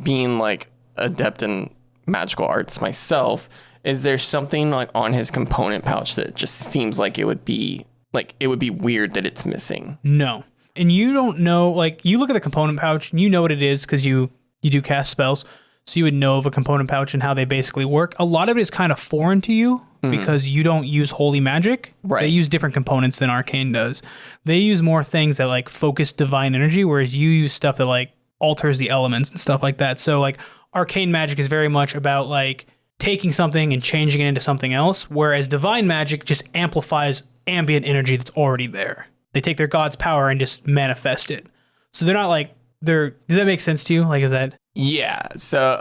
being like adept in magical arts myself, is there something like on his component pouch that just seems like it would be weird that it's missing? No. And you don't know, like you look at the component pouch and you know what it is because you do cast spells. So you would know of a component pouch and how they basically work. A lot of it is kind of foreign to you because you don't use holy magic. Right. They use different components than Arcane does. They use more things that like focus divine energy, whereas you use stuff that like alters the elements and stuff like that. So like Arcane magic is very much about like taking something and changing it into something else, whereas divine magic just amplifies ambient energy that's already there. They take their god's power and just manifest it. So they're not like does that make sense to you? Like, is that? Yeah. So,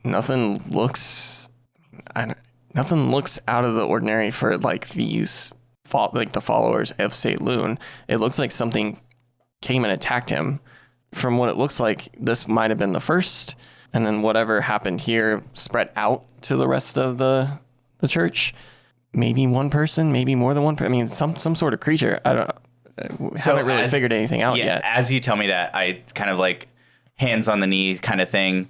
nothing looks out of the ordinary for like these, like the followers of Saloon. It looks like something came and attacked him. From what it looks like, this might have been the first, and then whatever happened here spread out to the rest of the church. Maybe one person, maybe more than one person. I mean, some sort of creature. I haven't really figured anything out yet. As you tell me that, I kind of like hands on the knee kind of thing.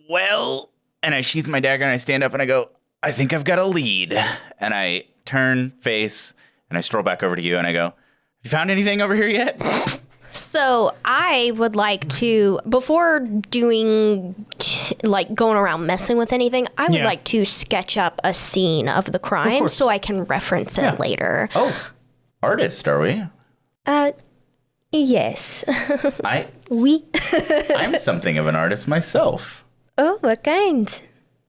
Well, and I sheath my dagger and I stand up and I go, I think I've got a lead. And I turn face and I stroll back over to you and I go, you found anything over here yet? So I would like to, before doing, like going around messing with anything, I would like to sketch up a scene of the crime so I can reference it later. Oh, artist, are we? Yes. I'm something of an artist myself. Oh, what kind?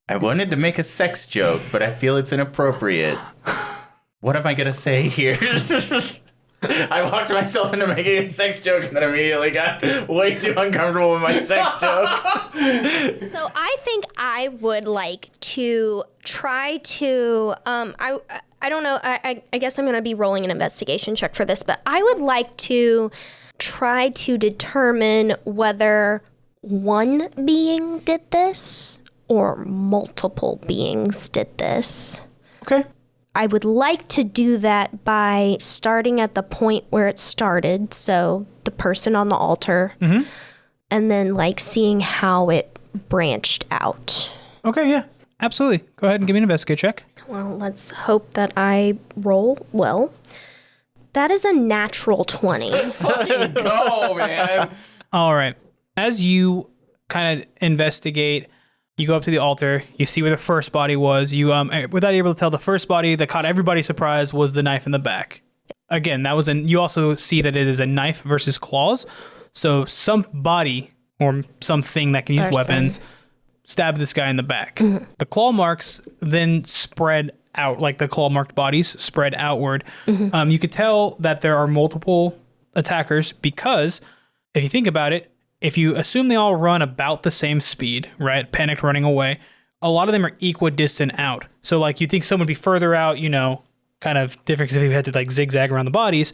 I wanted to make a sex joke, but I feel it's inappropriate. What am I going to say here? I walked myself into making a sex joke and then immediately got way too uncomfortable with my sex joke. So I think I would like to try to, I don't know, I guess I'm going to be rolling an investigation check for this, but I would like to try to determine whether one being did this or multiple beings did this. Okay. I would like to do that by starting at the point where it started, so the person on the altar, and then like seeing how it branched out. Okay, yeah, absolutely. Go ahead and give me an investigate check. Well, let's hope that I roll well. That is a natural 20. Let's fucking go, man. All right. As you kind of investigate, you go up to the altar, you see where the first body was. You, without able to tell, the first body that caught everybody's surprise was the knife in the back. Again, you also see that it is a knife versus claws. So some body or something that can use weapons stabbed this guy in the back. The claw marks then spread out, like the claw marked bodies spread outward. You could tell that there are multiple attackers because if you think about it, if you assume they all run about the same speed, right? Panicked running away, a lot of them are equidistant out. So like you think some would be further out, you know, kind of different because if you had to like zigzag around the bodies.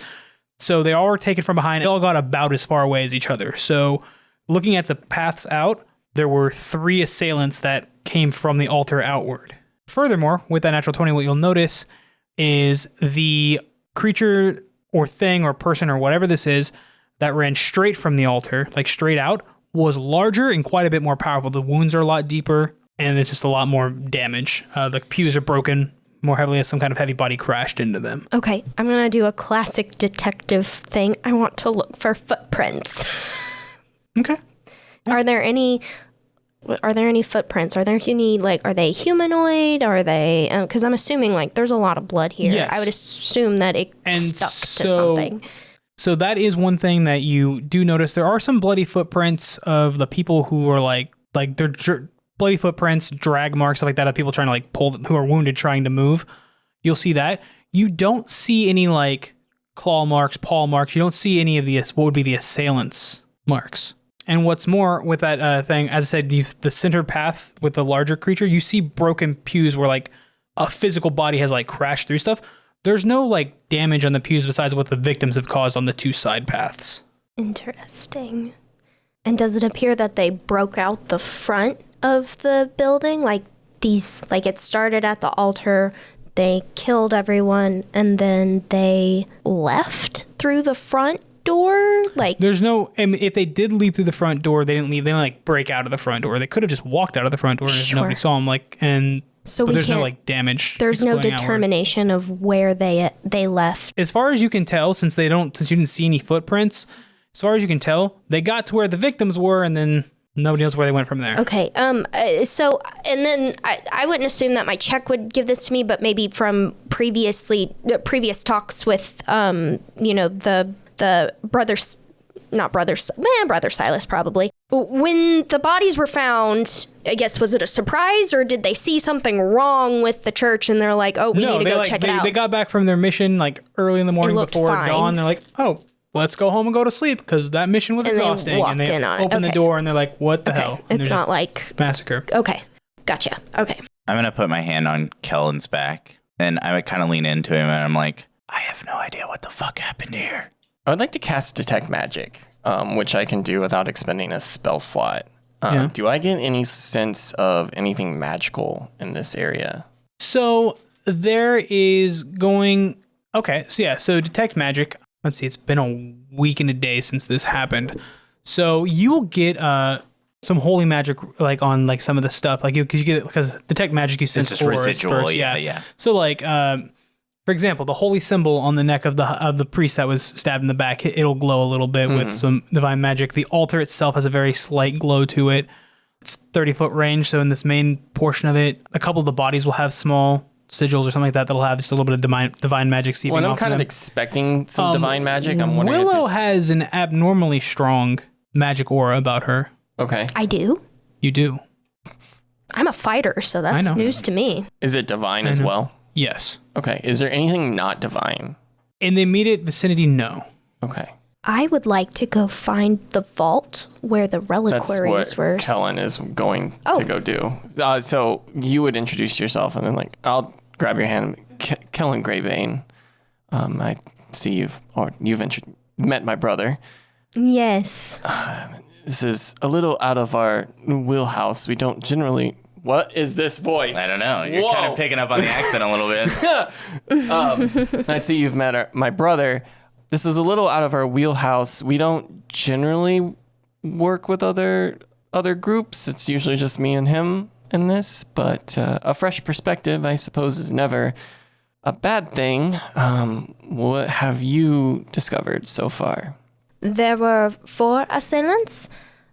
So they all were taken from behind. They all got about as far away as each other. So looking at the paths out, there were 3 assailants that came from the altar outward. Furthermore, with that natural 20, what you'll notice is the creature or thing or person or whatever this is that ran straight from the altar, like straight out, was larger and quite a bit more powerful. The wounds are a lot deeper, and it's just a lot more damage. The pews are broken more heavily as some kind of heavy body crashed into them. Okay, I'm going to do a classic detective thing. I want to look for footprints. Okay. Are there any footprints? Are there any, like, are they humanoid? Are they, because I'm assuming, like, there's a lot of blood here. Yes. I would assume that it stuck to something. So that is one thing that you do notice. There are some bloody footprints of the people who are like they're bloody footprints, drag marks, stuff like that of people trying to like pull, who are wounded trying to move. You'll see that. You don't see any like claw marks, paw marks. You don't see any of the, what would be the assailants' marks. And what's more with that thing, as I said, the center path with the larger creature, you see broken pews where like a physical body has like crashed through stuff. There's no like damage on the pews besides what the victims have caused on the 2 side paths. Interesting. And does it appear that they broke out the front of the building? Like it started at the altar, they killed everyone, and then they left through the front door? Like, there's no, I mean, if they did leave through the front door, they didn't like break out of the front door. They could have just walked out of the front door and nobody saw them. So there's no like damage. There's no determination of where they left. As far as you can tell, since you didn't see any footprints, as far as you can tell, they got to where the victims were, and then nobody knows where they went from there. Okay. So, and then I wouldn't assume that my check would give this to me, but maybe from previous talks with, the brothers, not brothers, brother Silas probably. When the bodies were found, I guess, was it a surprise, or did they see something wrong with the church and they're like, oh, we need to go check it out? They got back from their mission like early in the morning before dawn. They're like, oh, let's go home and go to sleep because that mission was exhausting. And they opened the door and they're like, what the hell? And it's not like Massacre. Okay. Gotcha. Okay. I'm going to put my hand on Kellen's back and I would kind of lean into him and I'm like, I have no idea what the fuck happened here. I would like to cast Detect Magic, which I can do without expending a spell slot. Do I get any sense of anything magical in this area? So there is going... Okay, so Detect Magic. Let's see, it's been a week and a day since this happened. So you will get some holy magic like on like some of the stuff. Like you get it because Detect Magic you sense it's just residual, first. yeah. So like For example, the holy symbol on the neck of the priest that was stabbed in the back, it'll glow a little bit with some divine magic. The altar itself has a very slight glow to it. It's 30-foot range, so in this main portion of it, a couple of the bodies will have small sigils or something like that that'll have just a little bit of divine magic seeping off Well, I'm of kind them. of expecting some divine magic. I'm wondering if Willow there's... has an abnormally strong magic aura about her. Okay. I do. You do. I'm a fighter, so that's news to me. Is it divine as well? Yes. Okay. Is there anything not divine? In the immediate vicinity, no. Okay. I would like to go find the vault where the That's reliquaries what were. Kellen is going Oh. to go do. So you would introduce yourself, and then I'll grab your hand. Kellen Greybane. I see you've met my brother. Yes. This is a little out of our wheelhouse. We don't generally. What is this voice? I don't know. You're kind of picking up on the accent a little bit. I see you've met my brother. This is a little out of our wheelhouse. We don't generally work with other groups. It's usually just me and him in this, but a fresh perspective, I suppose, is never a bad thing. What have you discovered so far? There were 4 assailants.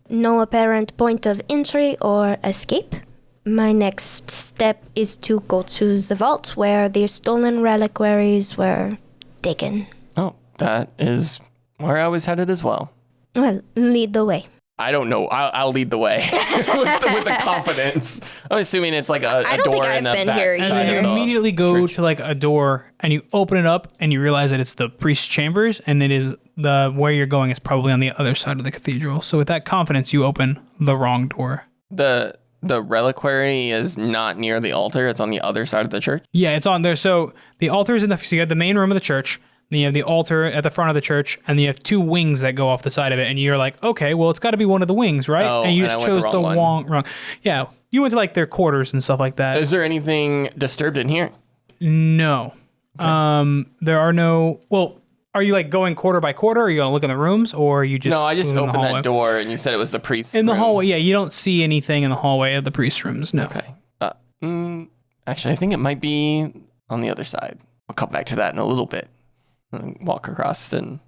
No apparent point of entry or escape. My next step is to go to the vault where the stolen reliquaries were taken. Oh, that is where I was headed as well. Well, lead the way. I don't know. I'll lead the way with the confidence. I'm assuming it's like a I don't door think in I've the been here back And side then either. you of the immediately go church. to like a door and you open it up and you realize that it's the priest's chambers and it is where you're going is probably on the other side of the cathedral. So with that confidence, you open the wrong door. The reliquary is not near the altar. It's on the other side of the church. Yeah, it's on there. So the altar is so you have the main room of the church, then you have the altar at the front of the church, and then you have 2 wings that go off the side of it. And you're like, okay, well, it's got to be one of the wings, right? Oh, and you and just I went chose the the wrong wrong. Yeah, you went to like their quarters and stuff like that. Is there anything disturbed in here? No. There are no. Well, are you like going quarter by quarter? Are you going to look in the rooms, or are you just? No, I just moving in the opened hallway? that door, and you said it was the priest's In the room. hallway, yeah, you don't see anything in the hallway of the priest rooms. No. Okay. Actually, I think it might be on the other side. I'll come back to that in a little bit. And walk across and.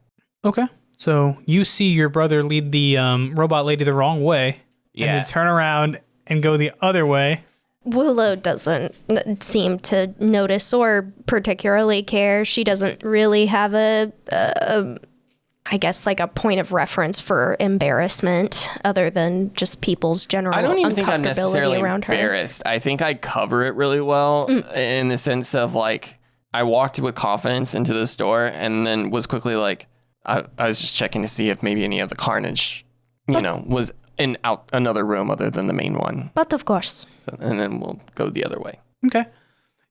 Okay. So you see your brother lead the robot lady the wrong way, and Yeah. then turn around and go the other way. Willow doesn't seem to notice or particularly care. She doesn't really have I guess, like a point of reference for embarrassment other than just people's general I don't even think I'm uncomfortability necessarily around her. embarrassed. I think I cover it really well in the sense of like I walked with confidence into this door and then was quickly like I was just checking to see if maybe any of the carnage, was in another room other than the main one. But of course. So, and then we'll go the other way. Okay.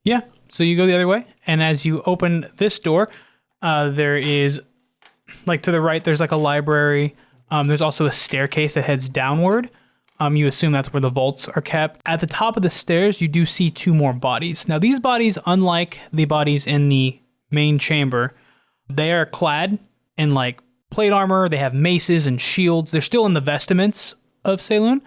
Yeah. So you go the other way, and as you open this door, there is, like to the right, there's like a library. There's also a staircase that heads downward. You assume that's where the vaults are kept. At the top of the stairs, you do see 2 more bodies. Now, these bodies, unlike the bodies in the main chamber, they are clad in like plate armor. They have maces and shields. They're still in the vestments of Saloon.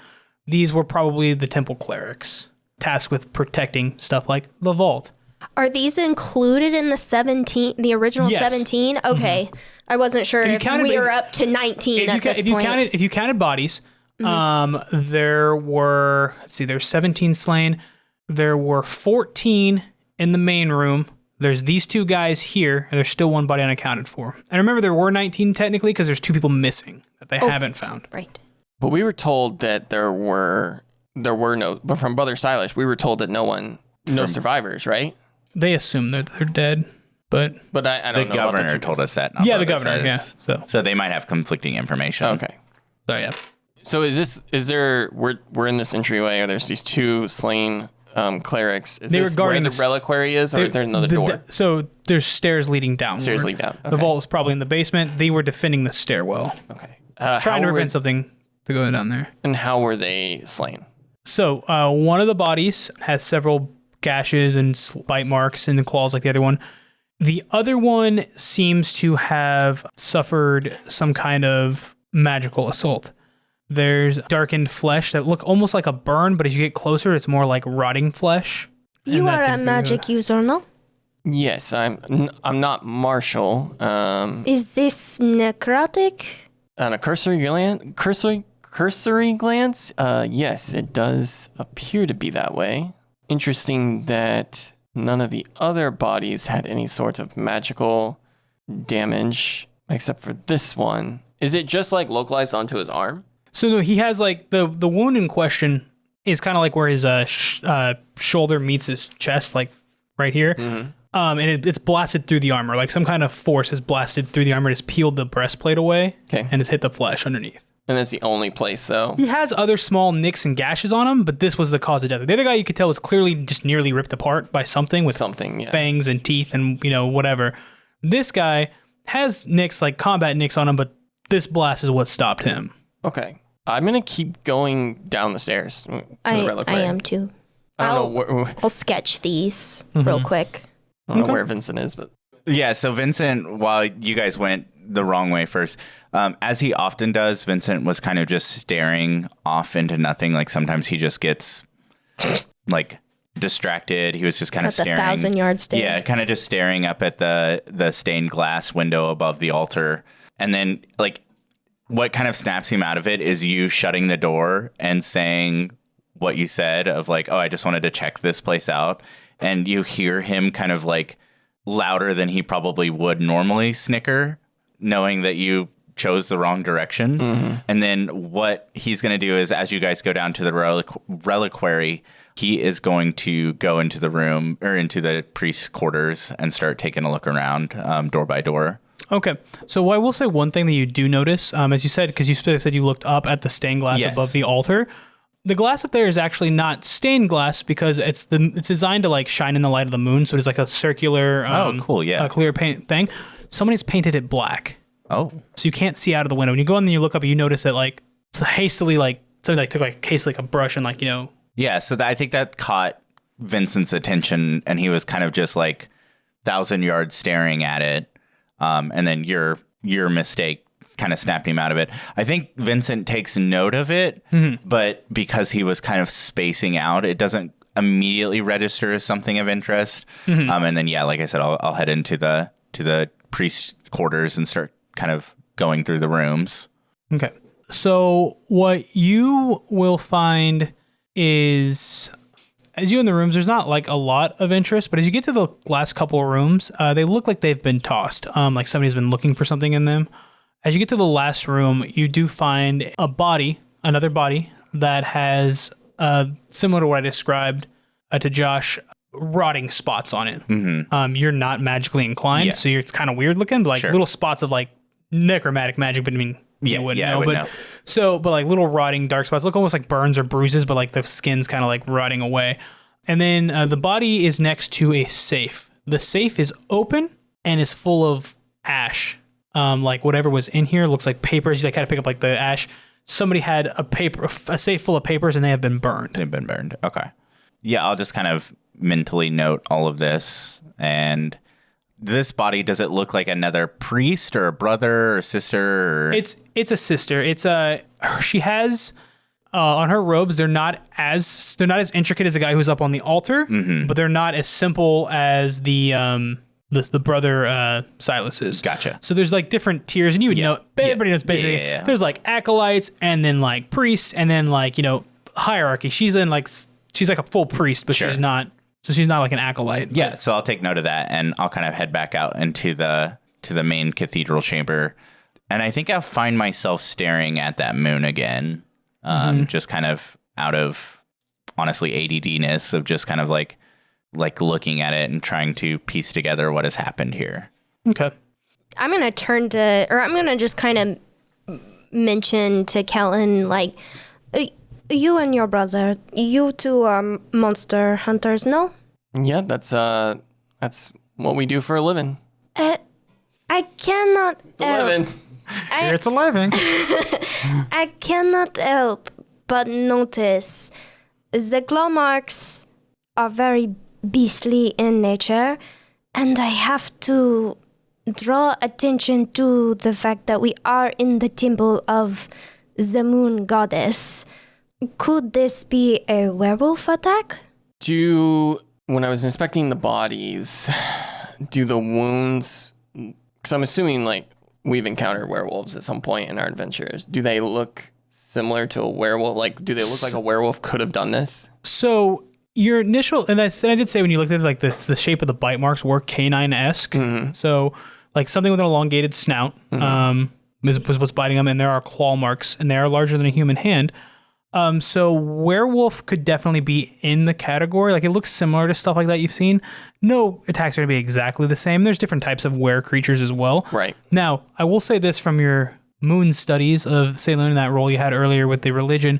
These were probably the temple clerics tasked with protecting stuff like the vault. Are these included in the original Yes. 17? Okay. I wasn't sure if counted- we are up to 19 at this point. If you counted bodies, there were, there's 17 slain. There were 14 in the main room. There's these 2 guys here, and there's still 1 body unaccounted for. And remember, there were 19 technically because there's 2 people missing that they haven't found. Right. But we were told that there were no, but from Brother Silas, we were told that no survivors, right? They assume they're dead, but I don't The know. about governor two told guys. us that. Not Yeah, the Brother governor, says. yeah, So they might have conflicting information. Okay. so yeah. So we're in this entryway, or there's these 2 slain clerics. Is They this were guarding where the the- reliquary is, or is there another door? So there's stairs leading down. Stairs leading down. The Okay. vault is probably in the basement. They were defending the stairwell, Okay. trying to prevent something to go down there. And how were they slain? So one of the bodies has several gashes and bite marks in the claws like the other one. The other one seems to have suffered some kind of magical assault. There's darkened flesh that look almost like a burn, but as you get closer, it's more like rotting flesh. You And that are a seems to be magic user, no? Yes, I'm not Marshall. Is this necrotic? On a cursory glance, yes, it does appear to be that way. Interesting that none of the other bodies had any sort of magical damage except for this one. Is it just like localized onto his arm? So no, he has like the wound in question is kind of like where his shoulder meets his chest, like right here. Mm-hmm. And it's blasted through the armor. Like some kind of force has blasted through the armor, has peeled the breastplate away, and has hit the flesh underneath. And that's the only place, though. He has other small nicks and gashes on him, but this was the cause of death. The other guy you could tell was clearly just nearly ripped apart by something with fangs and teeth and whatever. This guy has nicks, like combat nicks on him, but this blast is what stopped him. Okay. I'm going to keep going down the stairs. I am too. I'll sketch these real quick. I don't know where Vincent is, but... Yeah, so Vincent, while you guys went the wrong way first, as he often does, Vincent was kind of just staring off into nothing. Like sometimes he just gets like distracted. He was just kind of staring. 1,000-yard stare. Yeah, kind of just staring up at the stained glass window above the altar. And then like what kind of snaps him out of it is you shutting the door and saying what you said of like, oh, I just wanted to check this place out. And you hear him kind of like louder than he probably would normally snicker, knowing that you chose the wrong direction. Mm-hmm. And then what he's going to do is, as you guys go down to the reliquary, he is going to go into the room or into the priest's quarters and start taking a look around door by door. Okay. So I will say one thing that you do notice, as you said, because you said you looked up at the stained glass above the altar. The glass up there is actually not stained glass because it's designed to like shine in the light of the moon. So it's like a circular, clear paint thing. Somebody's painted it black. Oh, so you can't see out of the window. When you go in and you look up, you notice that like it's hastily like somebody like took like a case like a brush and like Yeah, so I think that caught Vincent's attention, and he was kind of just like 1,000 yards staring at it, and then your mistake kind of snapped him out of it. I think Vincent takes note of it, but because he was kind of spacing out, it doesn't immediately register as something of interest. And then, like I said, I'll head into the priest's quarters and start kind of going through the rooms. Okay. So what you will find is, as you in the rooms, there's not like a lot of interest, but as you get to the last couple of rooms, they look like they've been tossed. Like somebody's been looking for something in them. As you get to the last room, you do find another body that has, similar to what I described to Josh, rotting spots on it. Mm-hmm. You're not magically inclined, so it's kind of weird looking, but like little spots of like necromantic magic, but I mean, you wouldn't know. But like little rotting dark spots look almost like burns or bruises, but like the skin's kind of like rotting away. And then the body is next to a safe. The safe is open and is full of ash. Like whatever was in here looks like papers. You kind of pick up like the ash. Somebody had a safe full of papers, and they have been burned. They've been burned. Okay. Yeah, I'll just kind of mentally note all of this. And this body, does it look like another priest or a brother or sister? Or... It's a sister. She has on her robes. They're not as intricate as the guy who's up on the altar, but they're not as simple as the brother Silas's. Gotcha. So there's like different tiers, and you would know. Everybody knows basically. There's like acolytes, and then like priests, and then like hierarchy. She's like a full priest, but she's not. So she's not like an acolyte. Yeah. So I'll take note of that, and I'll kind of head back out into the main cathedral chamber, and I think I'll find myself staring at that moon again, just kind of out of honestly ADD-ness of just kind of like looking at it and trying to piece together what has happened here. Okay. I'm going to just kind of mention to Kellen, like, you and your brother, you two are monster hunters, no? Yeah, that's what we do for a living. I cannot It's a living. It's a living. I cannot help but notice the claw marks are very beastly in nature, and I have to draw attention to the fact that we are in the temple of the moon goddess. Could this be a werewolf attack? When I was inspecting the bodies, do the wounds, because I'm assuming like we've encountered werewolves at some point in our adventures. Do they look similar to a werewolf? Like, do they look like a werewolf could have done this? So your initial, and I did say when you looked at it, like the shape of the bite marks were canine-esque. Mm-hmm. So like something with an elongated snout was what's biting them, and there are claw marks, and they are larger than a human hand. So werewolf could definitely be in the category. Like it looks similar to stuff like that you've seen. No attacks are going to be exactly the same. There's different types of were creatures as well. Right. Now, I will say this from your moon studies of Saloon and that role you had earlier with the religion.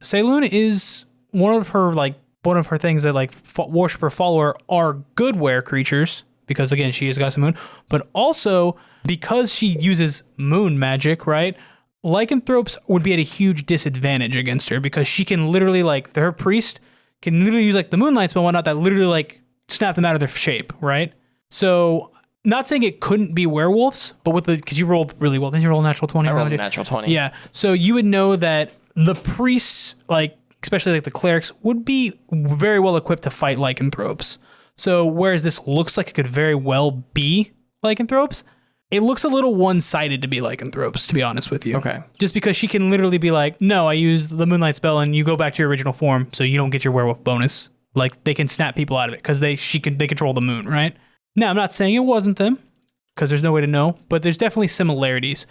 Saloon is one of her things that like worshiper follower are good were creatures because again, she is goddess of moon, but also because she uses moon magic, right? Lycanthropes would be at a huge disadvantage against her because she can literally her priest can literally use like the Moonlight spell and whatnot that literally like snap them out of their shape, right? So not saying it couldn't be werewolves, but because you rolled really well. Didn't you roll a natural 20? I rolled a natural 20. Yeah. So you would know that the priests, especially like the clerics, would be very well equipped to fight lycanthropes. So whereas this looks like it could very well be lycanthropes, it looks a little one-sided to be lycanthropes, to be honest with you. Okay. Just because she can literally be like, no, I used the Moonlight spell and you go back to your original form, so you don't get your werewolf bonus. Like, they can snap people out of it because they control the moon, right? Now, I'm not saying it wasn't them, because there's no way to know, but there's definitely similarities.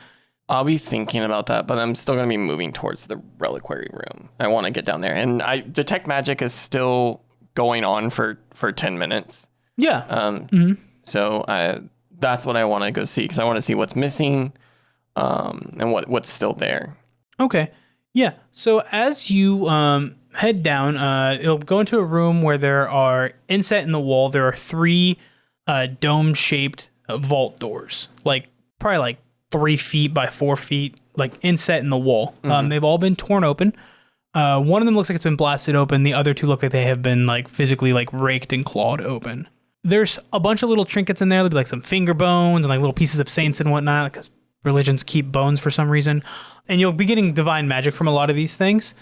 I'll be thinking about that, but I'm still going to be moving towards the reliquary room. I want to get down there. And detect magic is still going on for 10 minutes. Yeah. So that's what I want to go see, because I want to see what's missing and what's still there. Okay. Yeah. So as you head down, it'll go into a room where there are, inset in the wall, there are 3 dome-shaped vault doors, probably 3 feet by 4 feet, inset in the wall. Mm-hmm. They've all been torn open. One of them looks like it's been blasted open. The other 2 look like they have been physically raked and clawed open. There's a bunch of little trinkets in there. There'll be some finger bones and little pieces of saints and whatnot, because religions keep bones for some reason. And you'll be getting divine magic from a lot of these things.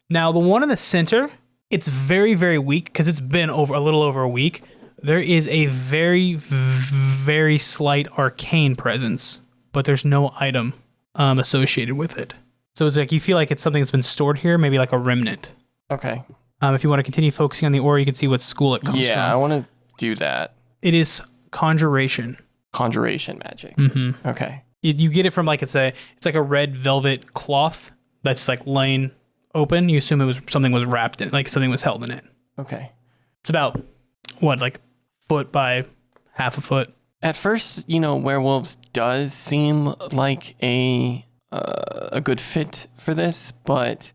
Now, the one in the center, it's very, very weak because it's been a little over a week. There is a very, very slight arcane presence, but there's no item associated with it. So it's you feel like it's something that's been stored here, maybe like a remnant. Okay. If you want to continue focusing on the aura, you can see what school it comes from. Yeah, I want to do that. It is conjuration. Conjuration magic. Mm-hmm. Okay. You get it from it's like a red velvet cloth that's laying open. You assume something was wrapped in, something was held in it. Okay. It's about foot by half a foot. At first, werewolves does seem like a good fit for this, but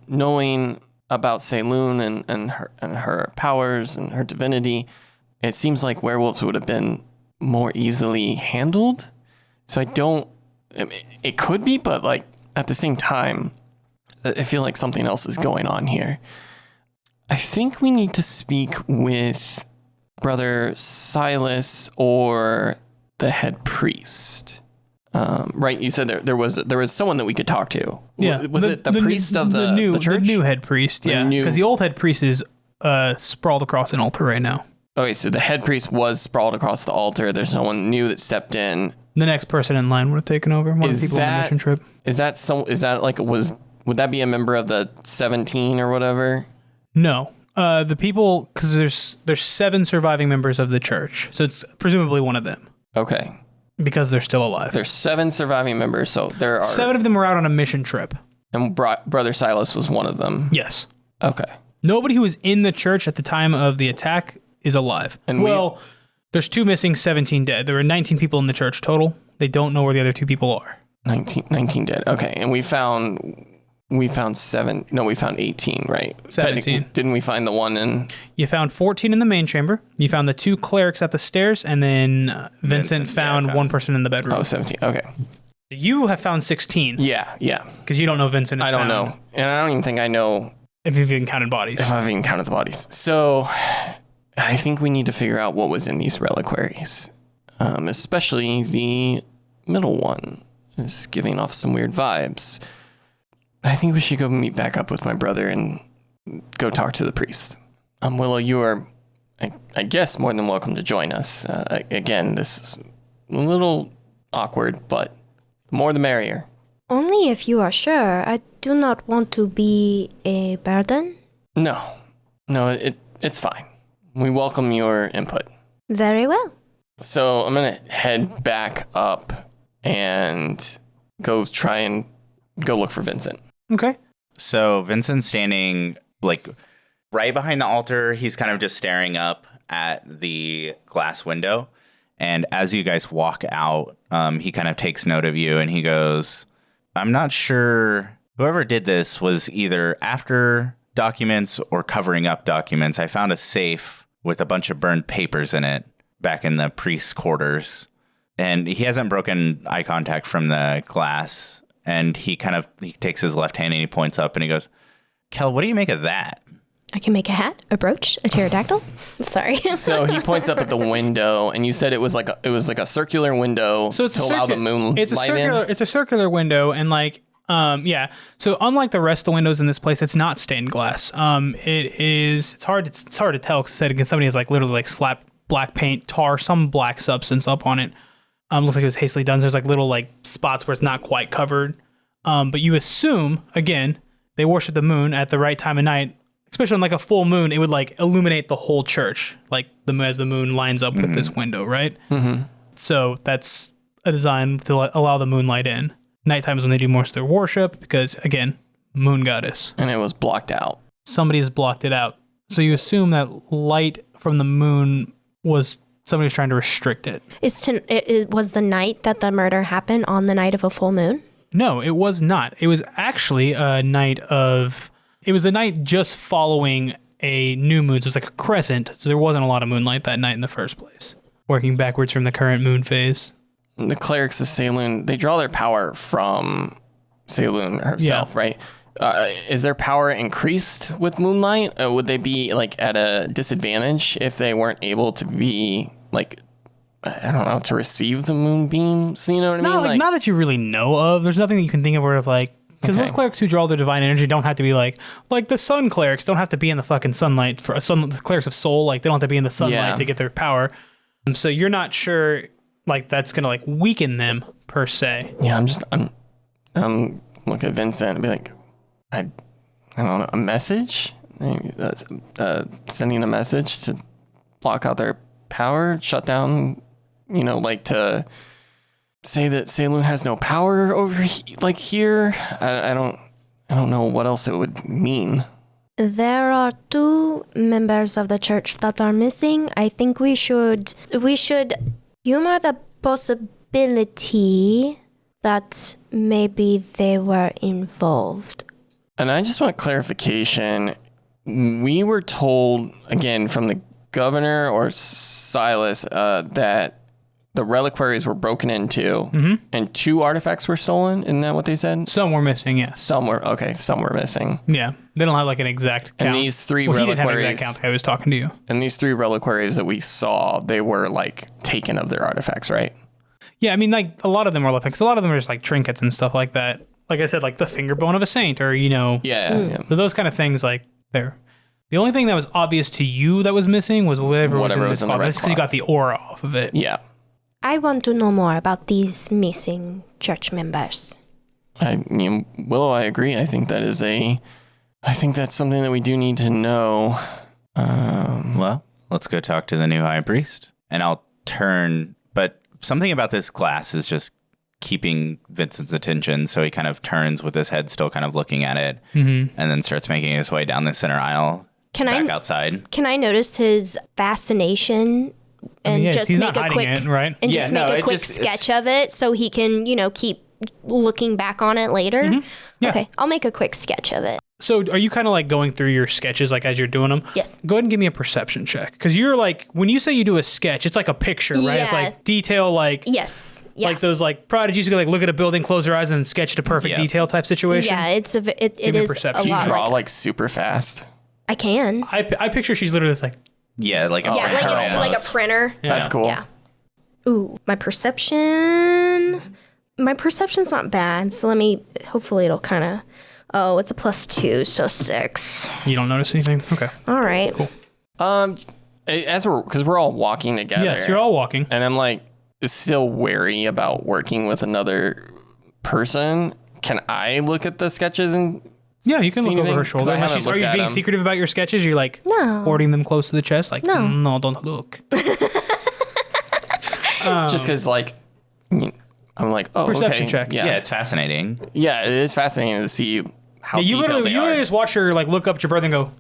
knowing about Saloon and her powers and her divinity, it seems like werewolves would have been more easily handled. So it could be, but at the same time, I feel like something else is going on here. I think we need to speak with Brother Silas or the head priest. Right? You said there was someone that we could talk to. Yeah. Was it the priest of the church? The new head priest, yeah. Because the old head priest is sprawled across an altar right now. Okay, so the head priest was sprawled across the altar. There's someone new that stepped in. The next person in line would have taken over. One of the people on the mission trip. Would that be a member of the 17 or whatever? No. The people, because there's 7 surviving members of the church, so it's presumably one of them. Okay. Because they're still alive. There's 7 surviving members, so there are 7 of them were out on a mission trip. And Brother Silas was one of them. Yes. Okay. Nobody who was in the church at the time of the attack is alive. And there's 2 missing, 17 dead. There were 19 people in the church total. They don't know where the other 2 people are. 19 dead. Okay, and we found 7. No, we found 18, right? 17. Didn't we find the one in? You found 14 in the main chamber. You found the 2 clerics at the stairs, and then Vincent found one person in the bedroom. Oh, 17. Okay. You have found 16. Yeah. Because you don't know Vincent is I don't know. And I don't even think I know if you've even counted bodies. If I've even counted the bodies. So I think we need to figure out what was in these reliquaries. Especially the middle one is giving off some weird vibes. I think we should go meet back up with my brother and go talk to the priest. Willow, you are I guess, more than welcome to join us. Again, this is a little awkward, but the more the merrier. Only if you are sure. I do not want to be a burden. No, it's fine. We welcome your input. Very well. So I'm going to head back up and try and go look for Vincent. Okay. So Vincent's standing like right behind the altar. He's kind of just staring up at the glass window. And as you guys walk out, he kind of takes note of you and he goes, I'm not sure whoever did this was either after documents or covering up documents. I found a safe with a bunch of burned papers in it back in the priest's quarters. And he hasn't broken eye contact from the glass. And he takes his left hand and he points up and he goes, Kel, what do you make of that? I can make a hat, a brooch, a pterodactyl. Sorry. So he points up at the window, and you said it was like a circular window to allow the moon it's light in. It's a circular window, and So unlike the rest of the windows in this place, it's not stained glass. It's hard to tell because somebody has like literally like slapped black paint, tar, some black substance up on it. Looks like it was hastily done. So there's like little like spots where it's not quite covered. But you assume again they worship the moon at the right time of night. Especially on like a full moon, it would like illuminate the whole church, like as the moon lines up with this window, right? Mm-hmm. So that's a design to allow the moonlight in. Nighttime is when they do most of their worship because, again, moon goddess. And it was blocked out. Somebody has blocked it out. So you assume that light from the moon was somebody was trying to restrict it. It was the night that the murder happened on the night of a full moon? No, it was not. It was actually a night of... It was the night just following a new moon. So it was like a crescent. So there wasn't a lot of moonlight that night in the first place. Working backwards from the current moon phase. The clerics of Saloon, they draw their power from Saloon herself, right? Is their power increased with moonlight? Would they be like at a disadvantage if they weren't able to be like, I don't know, to receive the moonbeams? You know what I mean? Not that you really know of. There's nothing that you can think of where it's like, because most clerics who draw their divine energy don't have to be like the sun clerics don't have to be in the fucking sunlight the clerics of soul, like they don't have to be in the sunlight to get their power. So you're not sure like that's gonna like weaken them per se. Yeah, I'm look at Vincent and be like, I don't know, a message? Sending a message to block out their power, shut down, like to say that Saloon has no power over here. I don't know what else it would mean. There are 2 members of the church that are missing. I think we should humor the possibility that maybe they were involved. And I just want clarification. We were told, again, from the governor or Silas, that the reliquaries were broken into and 2 artifacts were stolen. Isn't that what they said? Some were missing, yes. Some were missing. Yeah. They don't have like an exact count. And these 3 reliquaries. reliquaries. He didn't have an exact count. I was talking to you. And these 3 reliquaries that we saw, they were like taken of their artifacts, right? Yeah, I mean, like a lot of them were left because a lot of them are just like trinkets and stuff like that. Like I said, like the finger bone of a saint or, Yeah. So those kind of things like there. The only thing that was obvious to you that was missing was whatever was in this cloth. That's because you got the aura off of it. Yeah. I want to know more about these missing church members. I mean, Willow, I agree. I think that's something that we do need to know. Well, let's go talk to the new high priest. And I'll turn, but something about this glass is just keeping Vincent's attention. So he kind of turns with his head still kind of looking at it and then starts making his way down the center aisle outside. Can I notice his fascination and just make a quick sketch of it so he can, keep looking back on it later? Mm-hmm. Yeah. Okay, I'll make a quick sketch of it. So are you kind of like going through your sketches like as you're doing them? Yes. Go ahead and give me a perception check. Because you're like, when you say you do a sketch, it's like a picture, right? Yeah. It's like detail, like... Yes. Yeah. Like those like prodigies who like look at a building, close their eyes and sketch to perfect detail type situation. Yeah, it is a lot. Do you draw like super fast? I can. I picture she's literally just like... Yeah, like a printer. Yeah, like it's like a printer. Yeah. That's cool. Yeah. Ooh, my perception's not bad. So hopefully it'll kind of... Oh, it's a +2, so 6. You don't notice anything? Okay. All right. Cool. Because we're all walking together. Yes, you're all walking. And I'm like still wary about working with another person. Can I look at the sketches and Yeah, you can see look over anything? her 'Cause shoulder. I haven't Are looked you at being them. secretive about your sketches? You're like No. hoarding them close to the chest? Like, No. no, don't look. Just because like I'm like, oh, Perception okay. check. Yeah, it's fascinating. Yeah, it is fascinating to see how Yeah, you detailed literally, they are. just watch her like look up at your brother and go.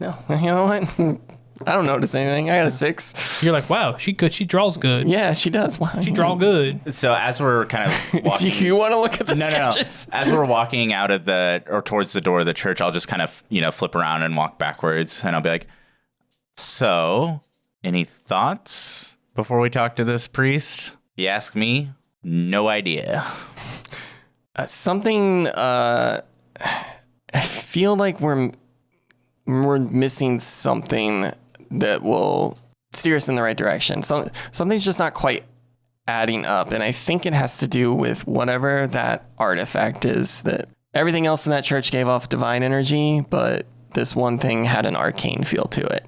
No, you know what? I don't notice anything. I got a 6. You're like, wow, she good. She draws good. Yeah, she does. Wow. She draw good. So as we're kind of Do walking, you want to look at the no. sketches? As we're walking out of or towards the door of the church, I'll just kind of, flip around and walk backwards, and I'll be like, so, any thoughts before we talk to this priest? You ask me, no idea. I feel like we're missing something that will steer us in the right direction. Something's just not quite adding up, and I think it has to do with whatever that artifact is. That everything else in that church gave off divine energy, but this one thing had an arcane feel to it,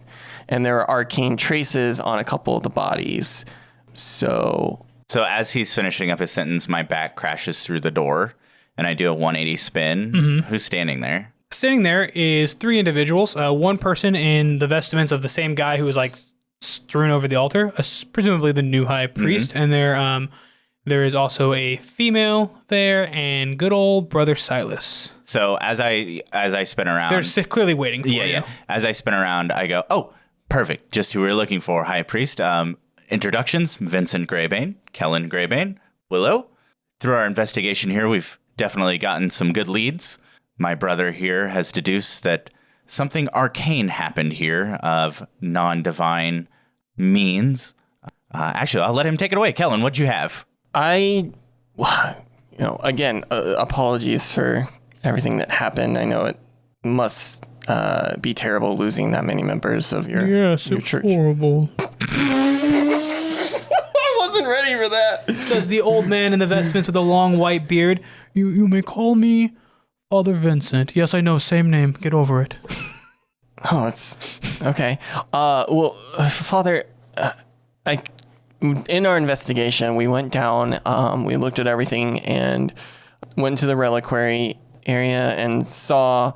and there are arcane traces on a couple of the bodies. So as he's finishing up his sentence, my back crashes through the door, and I do a 180 spin. Mm-hmm. Who's standing there? Standing there is 3 individuals. One person in the vestments of the same guy who was like strewn over the altar, presumably the new high priest. And there is also a female there, and good old brother Silas. So as I spin around, They're clearly waiting for you. Yeah. As I spin around, I go, oh, perfect. Just who we were looking for, high priest. Introductions: Vincent Greybane, Kellen Greybane, Willow. Through our investigation here, we've definitely gotten some good leads. My brother here has deduced that something arcane happened here of non-divine means. Actually, I'll let him take it away. Kellen, what'd you have? again, apologies for everything that happened. I know it must be terrible losing that many members of your church. Horrible. I wasn't ready for that. Says the old man in the vestments with a long white beard. You may call me Father Vincent. Yes, I know, same name. Get over it. Oh, it's okay. Father, in our investigation, we went down, we looked at everything and went to the reliquary area and saw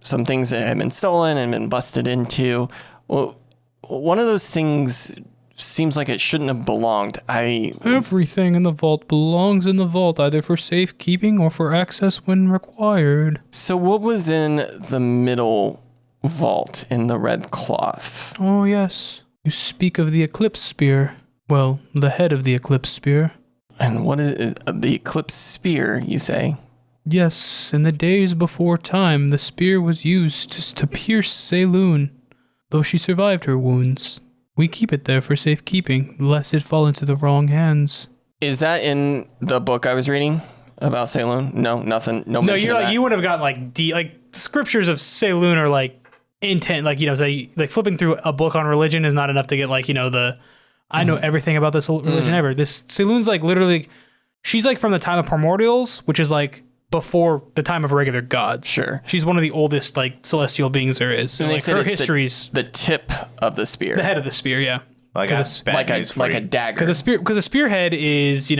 some things that had been stolen and been busted into. Well, one of those things seems like it shouldn't have belonged. Everything in the vault belongs in the vault, either for safekeeping or for access when required. So what was in the middle vault in the red cloth? Oh, yes. You speak of the Eclipse Spear. Well, the head of the Eclipse Spear. And what is the Eclipse Spear, you say? Yes, in the days before time, the spear was used to pierce Saloon, though she survived her wounds. We keep it there for safekeeping, lest it fall into the wrong hands. Is that in the book I was reading about Saloon? No, nothing. No, mention you're of like that. you would have gotten like scriptures of Saloon are like intent, say like flipping through a book on religion is not enough to get I know everything about this religion ever. This Saloon's like literally, she's like from the time of primordials, which is like before the time of regular gods. Sure. She's one of the oldest like celestial beings there is. So And they like said her it's history's the tip of the spear, the head of the spear, yeah. Well, I got bad news for like you. a dagger. Because a spearhead is,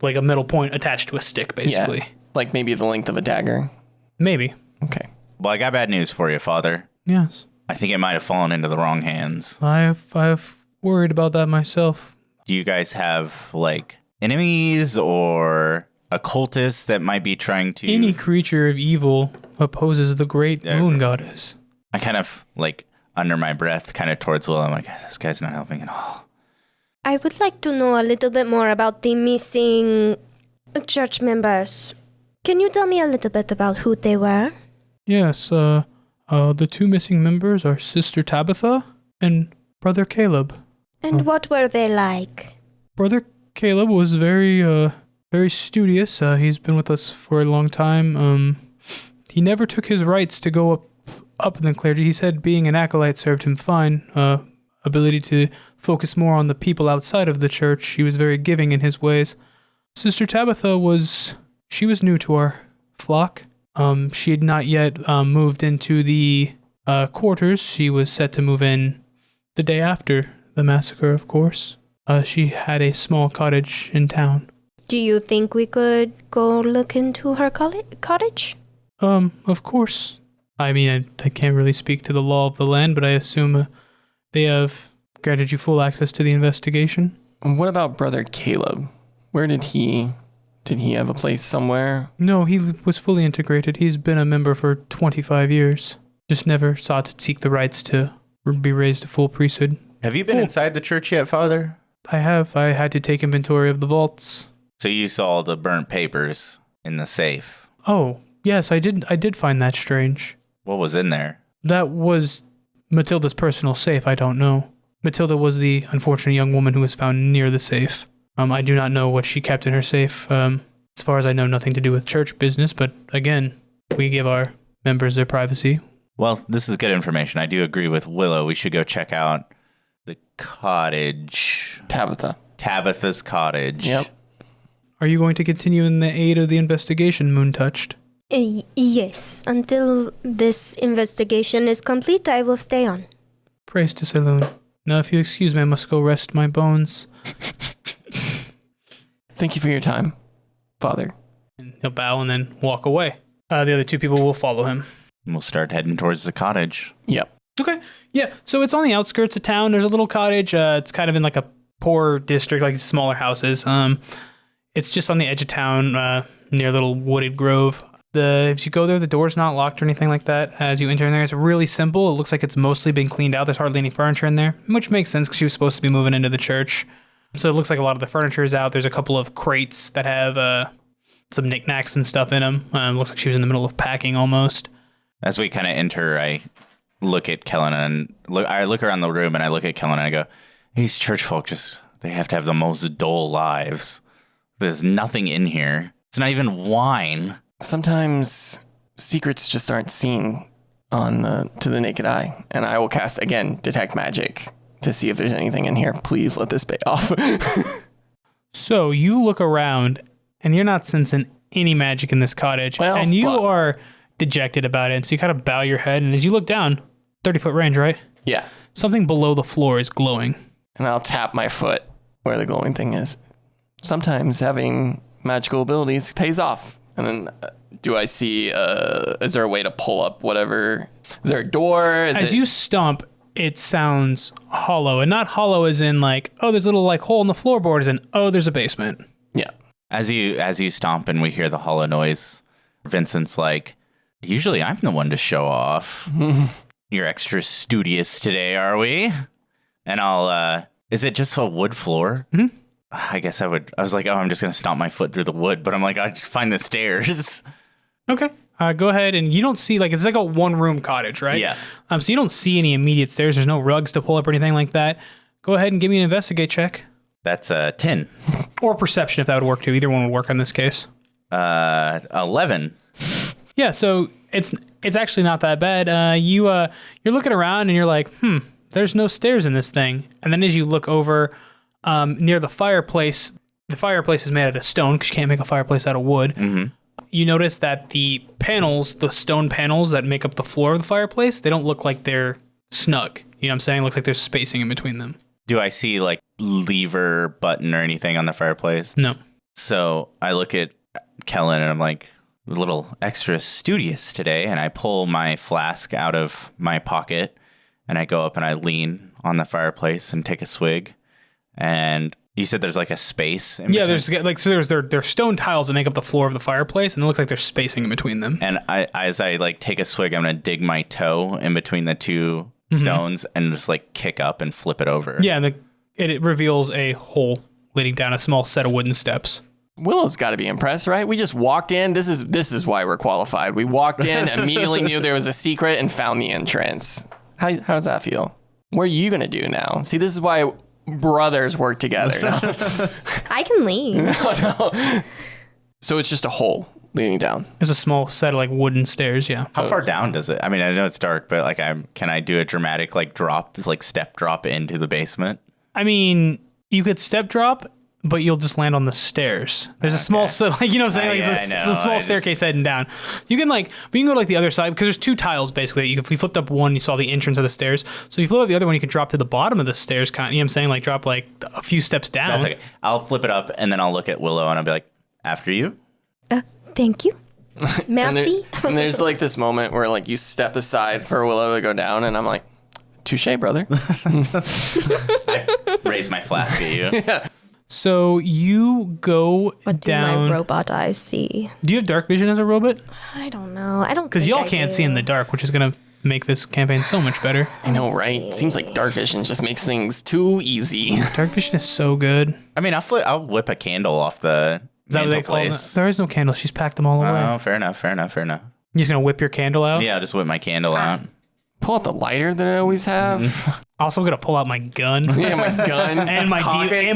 like a metal point attached to a stick, basically. Yeah, like maybe the length of a dagger. Maybe. Okay. Well, I got bad news for you, Father. Yes. I think it might have fallen into the wrong hands. I've worried about that myself. Do you guys have like enemies or occultists that might be trying to? Any creature of evil opposes the great moon goddess. I kind of like under my breath, kind of towards Will. I'm like, this guy's not helping at all. I would like to know a little bit more about the missing church members. Can you tell me a little bit about who they were? Yes, the 2 missing members are Sister Tabitha and Brother Caleb. And what were they like? Brother Caleb was very studious. He's been with us for a long time. He never took his rights to go up in the clergy. He said being an acolyte served him fine. Ability to focus more on the people outside of the church. He was very giving in his ways. Sister Tabitha was new to our flock. She had not yet moved into the quarters. She was set to move in the day after the massacre, of course. She had a small cottage in town. Do you think we could go look into her cottage? Of course. I mean, I can't really speak to the law of the land, but I assume they have granted you full access to the investigation. What about Brother Caleb? Where did he have a place somewhere? No, he was fully integrated. He's been a member for 25 years. Just never sought to seek the rights to be raised to full priesthood. Have you been inside the church yet, Father? I have. I had to take inventory of the vaults. So you saw the burnt papers in the safe. Oh, yes, I did find that strange. What was in there? That was Matilda's personal safe, I don't know. Matilda was the unfortunate young woman who was found near the safe. I do not know what she kept in her safe. As far as I know, nothing to do with church business, but again, we give our members their privacy. Well, this is good information. I do agree with Willow. We should go check out the cottage. Tabitha's cottage. Yep. Are you going to continue in the aid of the investigation, Moontouched? Yes. Until this investigation is complete, I will stay on. Praise to Saloon. Now, if you excuse me, I must go rest my bones. Thank you for your time, Father. And he'll bow and then walk away. The other two people will follow him. We'll start heading towards the cottage. Yep. Okay. Yeah. So it's on the outskirts of town. There's a little cottage. It's kind of in like a poor district, like smaller houses. It's just on the edge of town, near a little wooded grove. If you go there, the door's not locked or anything like that. As you enter in there, it's really simple. It looks like it's mostly been cleaned out. There's hardly any furniture in there, which makes sense because she was supposed to be moving into the church. So it looks like a lot of the furniture is out. There's a couple of crates that have some knickknacks and stuff in them. Looks like she was in the middle of packing almost. As we kind of enter, I look at Kellen and I look around the room and I look at Kellen and I go, these church folk they have to have the most dull lives. There's nothing in here. It's not even wine. Sometimes secrets just aren't seen to the naked eye. And I will cast, again, Detect Magic to see if there's anything in here. Please let this pay off. So you look around and you're not sensing any magic in this cottage. Well, and you are dejected about it. And so you kind of bow your head. And as you look down, 30-foot range, right? Yeah. Something below the floor is glowing. And I'll tap my foot where the glowing thing is. Sometimes having magical abilities pays off. And then do I see, is there a way to pull up whatever? Is there a door? As you stomp, it sounds hollow. And not hollow as in like, oh, there's a little like hole in the floorboard, as in, oh, there's a basement. Yeah. As you stomp and we hear the hollow noise, Vincent's like, usually I'm the one to show off. You're extra studious today, are we? And I'll, is it just a wood floor? Mm-hmm. I guess I was like, oh, I'm just going to stomp my foot through the wood. But I'm like, I just find the stairs. Okay. Go ahead. And you don't see, like, it's like a one-room cottage, right? Yeah. So you don't see any immediate stairs. There's no rugs to pull up or anything like that. Go ahead and give me an investigate check. That's a 10. Or perception, if that would work too. Either one would work in this case. 11. Yeah, so it's actually not that bad. You're looking around and you're like, there's no stairs in this thing. And then as you look over near the fireplace is made out of stone because you can't make a fireplace out of wood. Mm-hmm. You notice that the stone panels that make up the floor of the fireplace, they don't look like they're snug. You know what I'm saying? It looks like there's spacing in between them. Do I see like lever button or anything on the fireplace? No. So I look at Kellen and I'm like, a little extra studious today. And I pull my flask out of my pocket and I go up and I lean on the fireplace and take a swig. And you said there's like a space in between? There's stone tiles that make up the floor of the fireplace, and it looks like there's spacing in between them. And as I like take a swig, I'm gonna dig my toe in between the two stones and just like kick up and flip it over. Yeah, and it reveals a hole leading down a small set of wooden steps. Willow's got to be impressed, right? We just walked in. This is why we're qualified. We walked in, immediately knew there was a secret, and found the entrance. How does that feel? What are you gonna do now? See, this is why brothers work together now. I can leave. No. So it's just a hole leading down. There's a small set of like wooden stairs, yeah. How far down does it? I mean, I know it's dark, but like, can I do a dramatic like drop, like step drop into the basement? I mean, you could step drop, but you'll just land on the stairs. There's a small, so like, you know what I'm saying? Like, it's a small staircase heading down. You can like, but you can go to like the other side because there's 2 tiles basically. If you flipped up one, you saw the entrance of the stairs. So if you flip up the other one, you can drop to the bottom of the stairs. You know what I'm saying? Like drop like a few steps down. That's okay. I'll flip it up and then I'll look at Willow and I'll be like, after you. Thank you. Merci. And there's like this moment where like you step aside for Willow to go down, and I'm like, touche, brother. I raise my flask at you. Yeah. So you go What do down. my robot eyes see? Do you have dark vision as a robot? I don't know. I don't. Because think y'all I can't do. see in the dark, which is gonna make this campaign so much better. I know, right? Seems like dark vision just makes things too easy. Dark vision is so good. I mean, I'll whip a candle off the Is that what they call it? mantelpiece. There is no candle. She's packed them all away. Oh, fair enough. You're just gonna whip your candle out? Yeah, I'll just whip my candle out. Pull out the lighter that I always have. Also gonna pull out my gun. Yeah, my gun. and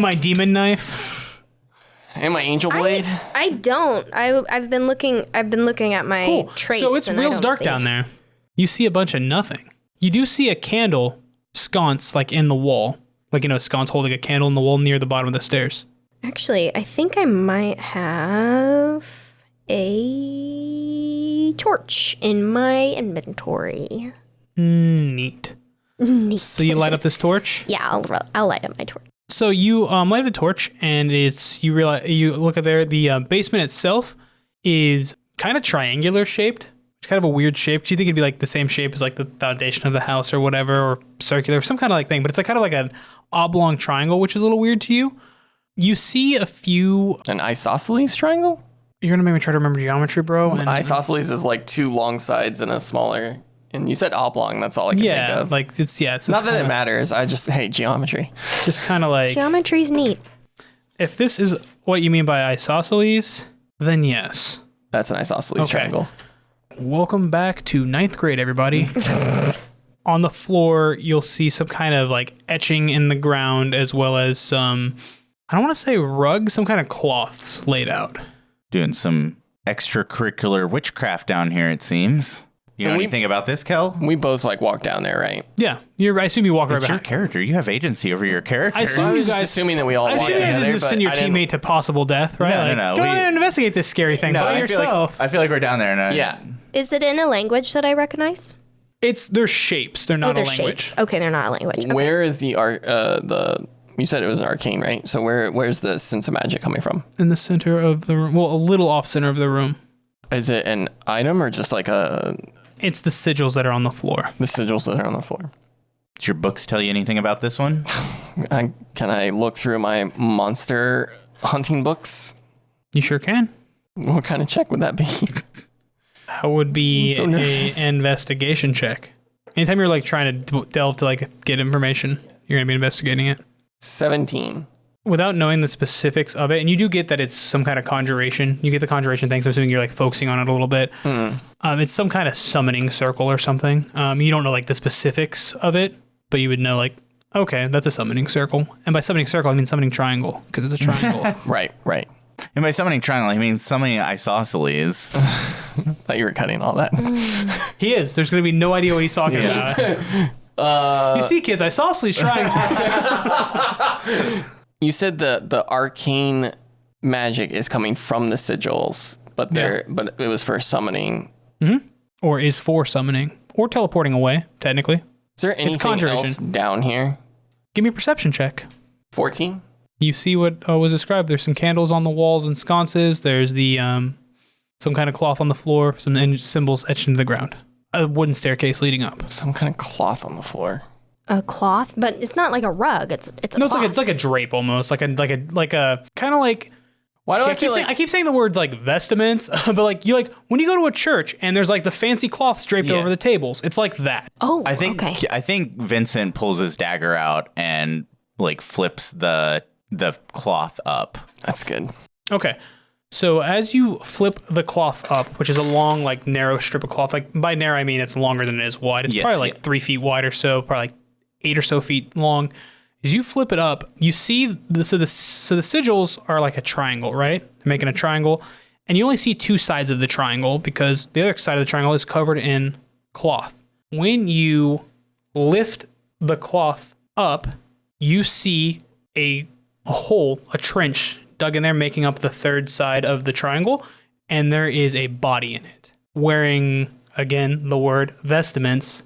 my demon knife. And my angel blade. I don't. I've been looking at my Cool. traits. So it's and I real don't dark see. down there. You see a bunch of nothing. You do see a candle sconce like in the wall. Like, you know, a sconce holding a candle in the wall near the bottom of the stairs. Actually, I think I might have a torch in my inventory. Neat. Neat. So you light up this torch? Yeah, I'll light up my torch. So you light up the torch, and you look at there. The basement itself is kind of triangular shaped. It's kind of a weird shape. 'Cause you think it'd be like the same shape as like the foundation of the house or whatever, or circular, some kind of like thing. But it's like kind of like an oblong triangle, which is a little weird to you. You see a few. An isosceles triangle? You're gonna make me try to remember geometry, bro. And Isosceles is like 2 long sides and a smaller. And you said oblong. That's all I can think of. like it's Not that it matters. I just hey geometry. Just kind of like Geometry's neat. if this is what you mean by isosceles, then yes. That's an isosceles Okay. triangle. Welcome back to 9th grade, everybody. On the floor, you'll see some kind of like etching in the ground, as well as some, I don't want to say rug, some kind of cloths laid out. Doing some extracurricular witchcraft down here, it seems. You know anything about this, Kel? We both like walk down there, right? Yeah, I assume you walk right It's your behind. character. You have agency over your character. I assume I you was just guys. assuming that we all I walked assume you guys together, didn't just send your but I didn't- teammate to possible death, right? No, like, no. Go in there and investigate this scary thing by I yourself. I feel like we're down there. And Yeah. Is it in a language that I recognize? They're shapes. They're not they're a language. shapes. Okay, they're not a language. Okay. Where is the art? You said it was an arcane, right? So where's the sense of magic coming from? In the center of the room. Well, a little off center of the room. Is it an item or just like It's the sigils that are on the floor. the sigils that are on the floor? Did your books tell you anything about this one? Can I look through my monster hunting books? You sure can. What kind of check would that be? That would be I'm so nervous. an investigation check. Anytime you're like trying to delve to like get information, you're gonna be investigating it 17. without knowing the specifics of it. And you do get that it's some kind of conjuration. You get the conjuration thing, so I'm assuming you're like focusing on it a little bit. It's some kind of summoning circle or something. You don't know like the specifics of it, but you would know like, okay, that's a summoning circle. And by summoning circle, I mean summoning triangle because it's a triangle. Right. And by summoning triangle, I mean summoning isosceles. Thought you were cutting all that. He is. There's gonna be no idea what he's talking about. You see, kids, isosceles triangle. You said the arcane magic is coming from the sigils, but but it was for summoning. Or is for summoning. Or teleporting away, technically. Is there anything conjuration. else down here? Give me a perception check. 14? You see what was described. There's some candles on the walls and sconces. There's the some kind of cloth on the floor, some symbols etched into the ground. A wooden staircase leading up. Some kind of cloth on the floor. A cloth, but it's not like a rug. It's a No, cloth. it's like a drape almost, like a kind of like. Why do I keep saying the words like vestments, but like when you go to a church and there's like the fancy cloths draped over the tables, it's like that. Oh, I think okay. I think Vincent pulls his dagger out and like flips the cloth up. That's good. Okay. So as you flip the cloth up, which is a long, like narrow strip of cloth, like by narrow I mean it's longer than it is wide. It's Yes, probably like 3 feet wide or so, probably like 8 or so feet long. As you flip it up, you see the sigils are like a triangle, right? They're making a triangle, and you only see 2 sides of the triangle because the other side of the triangle is covered in cloth. When you lift the cloth up, you see a a hole, a trench dug in there, making up the third side of the triangle, and there is a body in it, wearing, again, the word vestments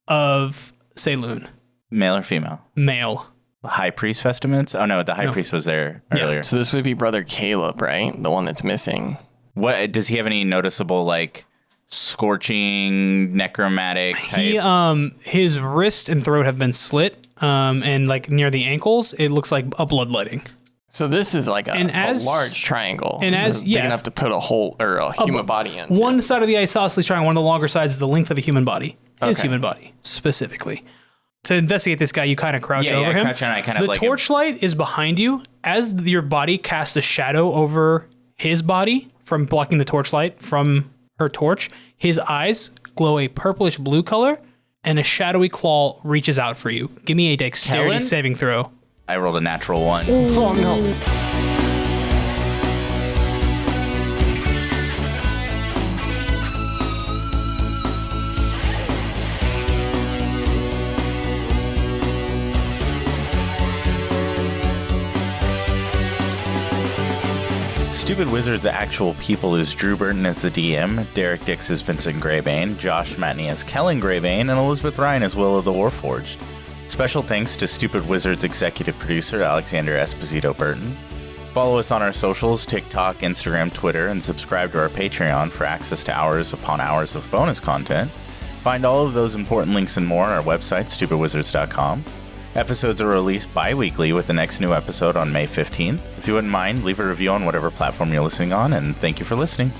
of Saloon. Male or female? Male. The high priest vestments? Oh, no, the high priest was there earlier. So this would be Brother Caleb, right? The one that's missing. What does he have any noticeable, like, scorching, necromantic type? His wrist and throat have been slit, and, like, near the ankles, it looks like a bloodletting. So this is like a large triangle. And big enough to put a whole or a human body in. One side of the isosceles triangle, one of the longer sides, is the length of a human body. His human body, specifically. To investigate this guy, you kind of crouch over him. Crouch and I kind of the torchlight is behind you. As your body casts a shadow over his body from blocking the torchlight from her torch, his eyes glow a purplish blue color, and a shadowy claw reaches out for you. Give me a dexterity Kellen? saving throw. I rolled a natural 1. Oh, no. Stupid Wizards' actual people is Drew Burton as the DM, Derek Dix as Vincent Greybane, Josh Matney as Kellen Greybane, and Elizabeth Rein as Willow the Warforged. Special thanks to Stupid Wizards executive producer Alexander Esposito Burton. Follow us on our socials, TikTok, Instagram, Twitter, and subscribe to our Patreon for access to hours upon hours of bonus content. Find all of those important links and more on our website, stupidwizards.com. Episodes are released bi-weekly with the next new episode on May 15th. If you wouldn't mind, leave a review on whatever platform you're listening on, and thank you for listening.